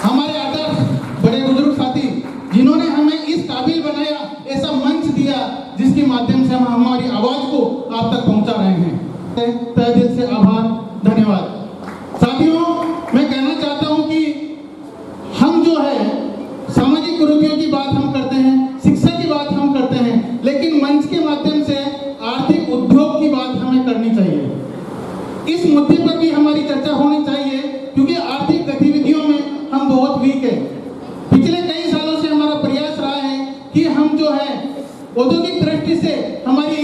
हमारे आदर्श बड़े बुजुर्ग साथी जिन्होंने हमें इस काबिल बनाया, ऐसा मंच दिया जिसके माध्यम से हम हमारी आवाज को आप तक पहुंचा रहे हैं। तहे दिल से आभार, धन्यवाद। साथियों, मैं कहना चाहता हूं कि हम जो है सामाजिक कुरीतियों की बात हम करते हैं, शिक्षा की बात हम करते हैं, लेकिन मंच के माध्यम से आर्थिक उद्योग की बात हमें करनी चाहिए। इस मुद्दे पर भी हमारी चर्चा होनी चाहिए, क्योंकि आर्थिक गतिविधियों में हम बहुत वीक है। पिछले कई सालों से हमारा प्रयास रहा है कि हम जो है औद्योगिक दृष्टि से हमारी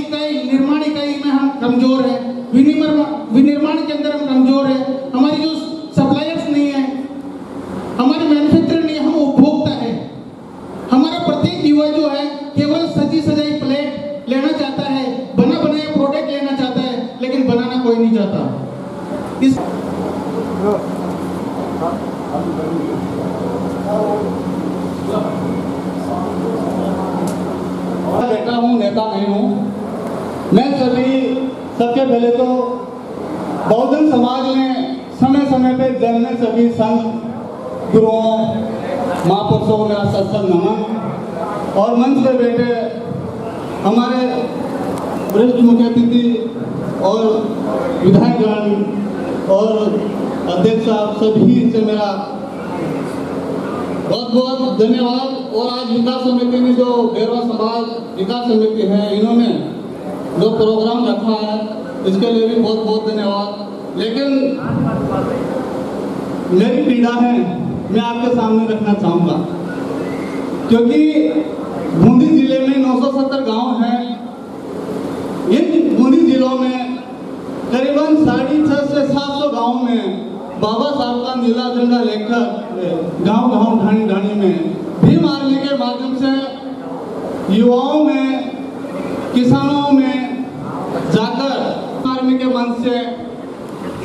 निर्माण इकाई में हम कमजोर है, विनिर्माण के अंदर हम कमजोर है, हमारी जो सप्लायर्स नहीं है, हमारे मैन्युफैक्चरर नहीं है, हम उपभोक्ता है। हमारा प्रत्येक युवा जो है केवल सजी सजाई प्लेट लेना चाहता है, बना बनाया प्रोडक्ट लेना चाहता है, लेकिन बनाना कोई नहीं चाहता। इस बेटा हूँ, नेता नहीं हूँ। मैं सबसे पहले तो बहुजन समाज में समय समय पे जन्मे सभी संत गुरुओं महापुरुषों को मेरा सत्संग नमन। और मंच पे बैठे हमारे वरिष्ठ मुख्य अतिथि और विधायकगण और अध्यक्ष साहब सभी से मेरा बहुत बहुत धन्यवाद। और आज विकास समिति ने जो बेरवा समाज विकास समिति है, इन्होंने जो प्रोग्राम रखा है इसके लिए भी बहुत बहुत धन्यवाद। लेकिन मेरी पीड़ा है मैं आपके सामने रखना चाहूँगा, क्योंकि बूंदी जिले में 970 गांव हैं। इन बूंदी जिलों में करीबन 650 से 700 गाँव में बाबा साहब का नीला झंडा लेकर गांव ढाणी ढाणी में भीम आर्मी के माध्यम से युवाओं में, किसानों में जाकर आर्मी के मंच से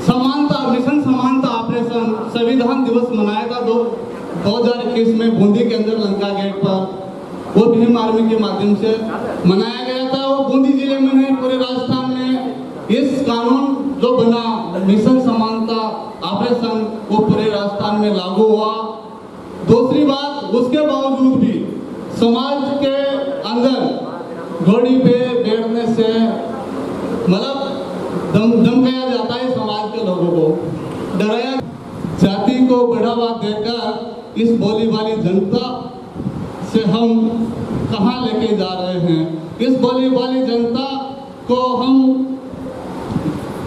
समानता मिशन समानता ऑपरेशन संविधान दिवस मनाया था 2021 में बूंदी के अंदर लंका गेट पर। वो भीम आर्मी के माध्यम से मनाया गया था। वो बूंदी जिले में नहीं, पूरे राजस्थान में इस कानून जो बना मिशन समानता ऑपरेशन वो पूरे राजस्थान में लागू हुआ। दूसरी बात, उसके बावजूद भी समाज के अंदर घोड़ी पे बैठने से मतलब धमकाया जाता है, समाज के लोगों को डराया, जाति को बढ़ावा देकर इस भोली भाली जनता से हम कहाँ लेके जा रहे हैं। इस भोली भाली जनता को हम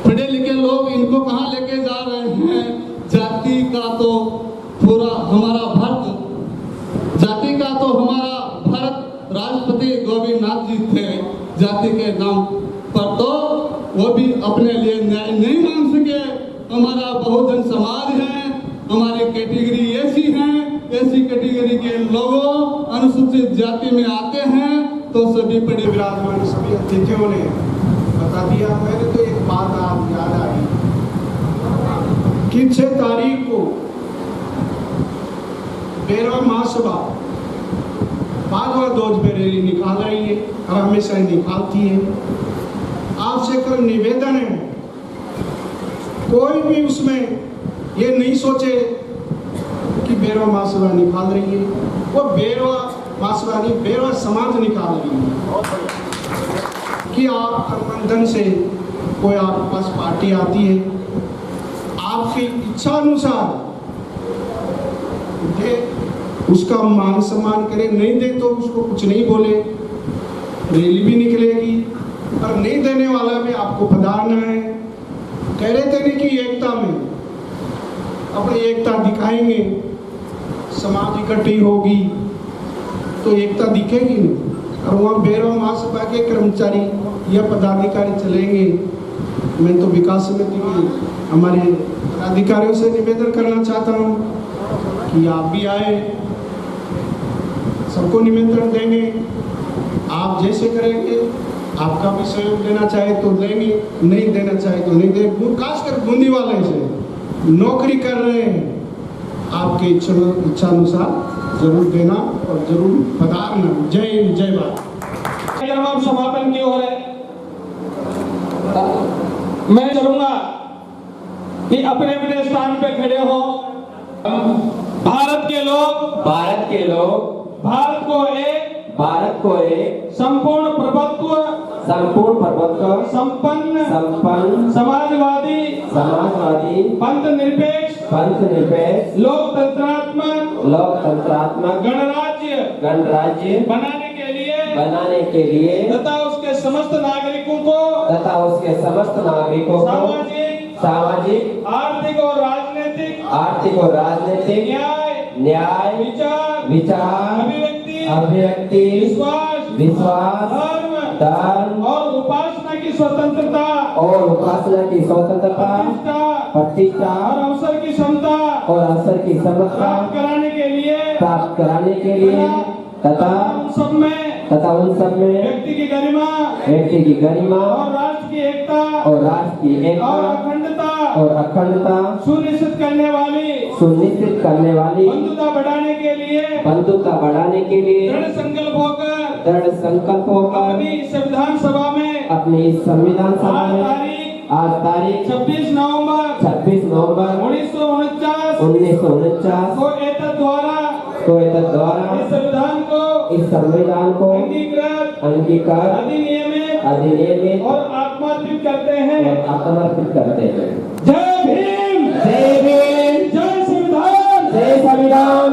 पढ़े लिखे लोग इनको कहाँ लेके जा रहे हैं। जाति का तो पूरा हमारा भारत, जाति का तो हमारा भारत राष्ट्रपति गोविंद नाथ जी थे। जाति के नाम पर तो वो भी अपने लिए न्याय नहीं मान सके। हमारा बहुजन समाज है, हमारी कैटेगरी ऐसी है, ऐसी कैटेगरी के लोगों अनुसूचित जाति में आते हैं तो सभी पढ़े विराजमान सभी अतिथियों ने बता दिया। मैंने तो एक बात आज याद आई कि 6 तारीख को बेरवा महासभा 5वां डोज पे रैली निकाल रही है और हमेशा निकालती है। आपसे कर निवेदन है, कोई भी उसमें ये नहीं सोचे कि बेरवा महासभा निकाल रही है, वो बेरवा महासभा नहीं, बेरवा समाज निकाल रही है। कि आप गठबंधन से कोई आपके पास पार्टी आती है, आपकी इच्छा अनुसार दे, उसका मान सम्मान करे, नहीं दे तो उसको कुछ नहीं बोले, रैली भी निकलेगी। और नहीं देने वाला भी आपको पधारना है। कह रहे थे कि एकता में अपनी एकता दिखाएंगे, समाज इकट्ठी होगी तो एकता दिखेगी नहीं। और वहाँ बेरवा महासभा के कर्मचारी या पदाधिकारी चलेंगे। मैं तो विकास समिति के हमारे पदाधिकारियों से निवेदन करना चाहता हूँ कि आप भी आए, सबको निमंत्रण देंगे। आप जैसे करेंगे, आपका भी सहयोग देना चाहे तो देंगे, नहीं देना चाहे तो नहीं देंगे। खासकर बूंदी वाले से नौकरी कर रहे हैं, आपके इच्छा अनुसार जरूर देना और जरूर पधारना। जय हिंद, जय भारत। अब समापन की ओर है। मैं चलूंगा कि अपने अपने स्थान पे खड़े हो। भारत के लोग भारत को एक संपूर्ण प्रभुत्व संपन्न समाजवादी पंथ निरपेक्ष लोकतंत्रात्मक गणराज्य बनाने के लिए तथा उसके समस्त नागरिकों को सामाजिक आर्थिक और राजनीतिक न्याय विचार अभिव्यक्ति विश्वास धर्म और उपासना की स्वतंत्रता प्रतिष्ठा और अवसर की क्षमता प्राप्त कराने के लिए तथा उन सब में व्यक्ति की गरिमा और राष्ट्र की एकता और अखंडता सुनिश्चित करने वाली बंधुता बढ़ाने के लिए दृढ़ संकल्प होकर अपनी संविधान सभा में आज तारीख 26 नवंबर 1949 को एतद द्वारा इस संविधान को अंगीकार अधिनियमित और आत्मार्पित करते हैं। जय भीम, जय संविधान,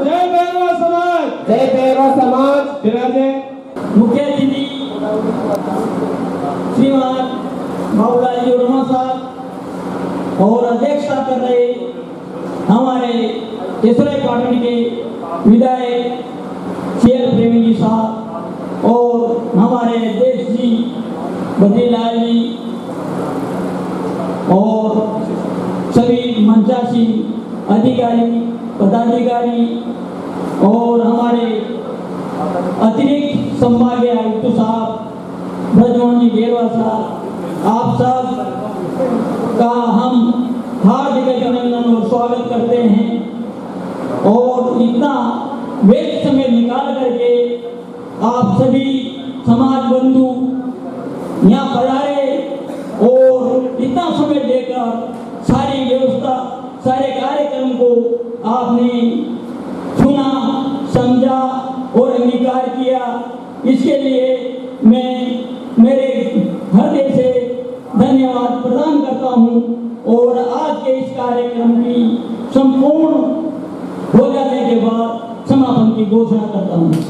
जय बेरवा समाज। मुख्य अतिथि श्रीमान बाबूलाल जी उड़मा साहब और अध्यक्षता कर रहे हमारे इसराइल पार्टी के विधायक शेर प्रेमी जी साहब और हमारे देश जी बद्रीलाल जी और सभी मंचासी अधिकारी पदाधिकारी और हमारे अतिरिक्त संभागीय आयुक्त साहब ब्रजमोहन जी बेरवा साहब, आप सब का हम हार्दिक अभिनंदन और स्वागत करते हैं। और इतना व्यस्त समय निकाल करके आप सभी समाज बंधु यहाँ पधारे और इतना समय देकर सारी व्यवस्था सारे कार्यक्रम को आपने सुना समझा और अंगीकार किया। इसके लिए मैं मेरे हृदय से धन्यवाद प्रदान करता हूं और आज के इस कार्यक्रम की संपूर्ण हो जाने के बाद समापन की घोषणा करता हूं।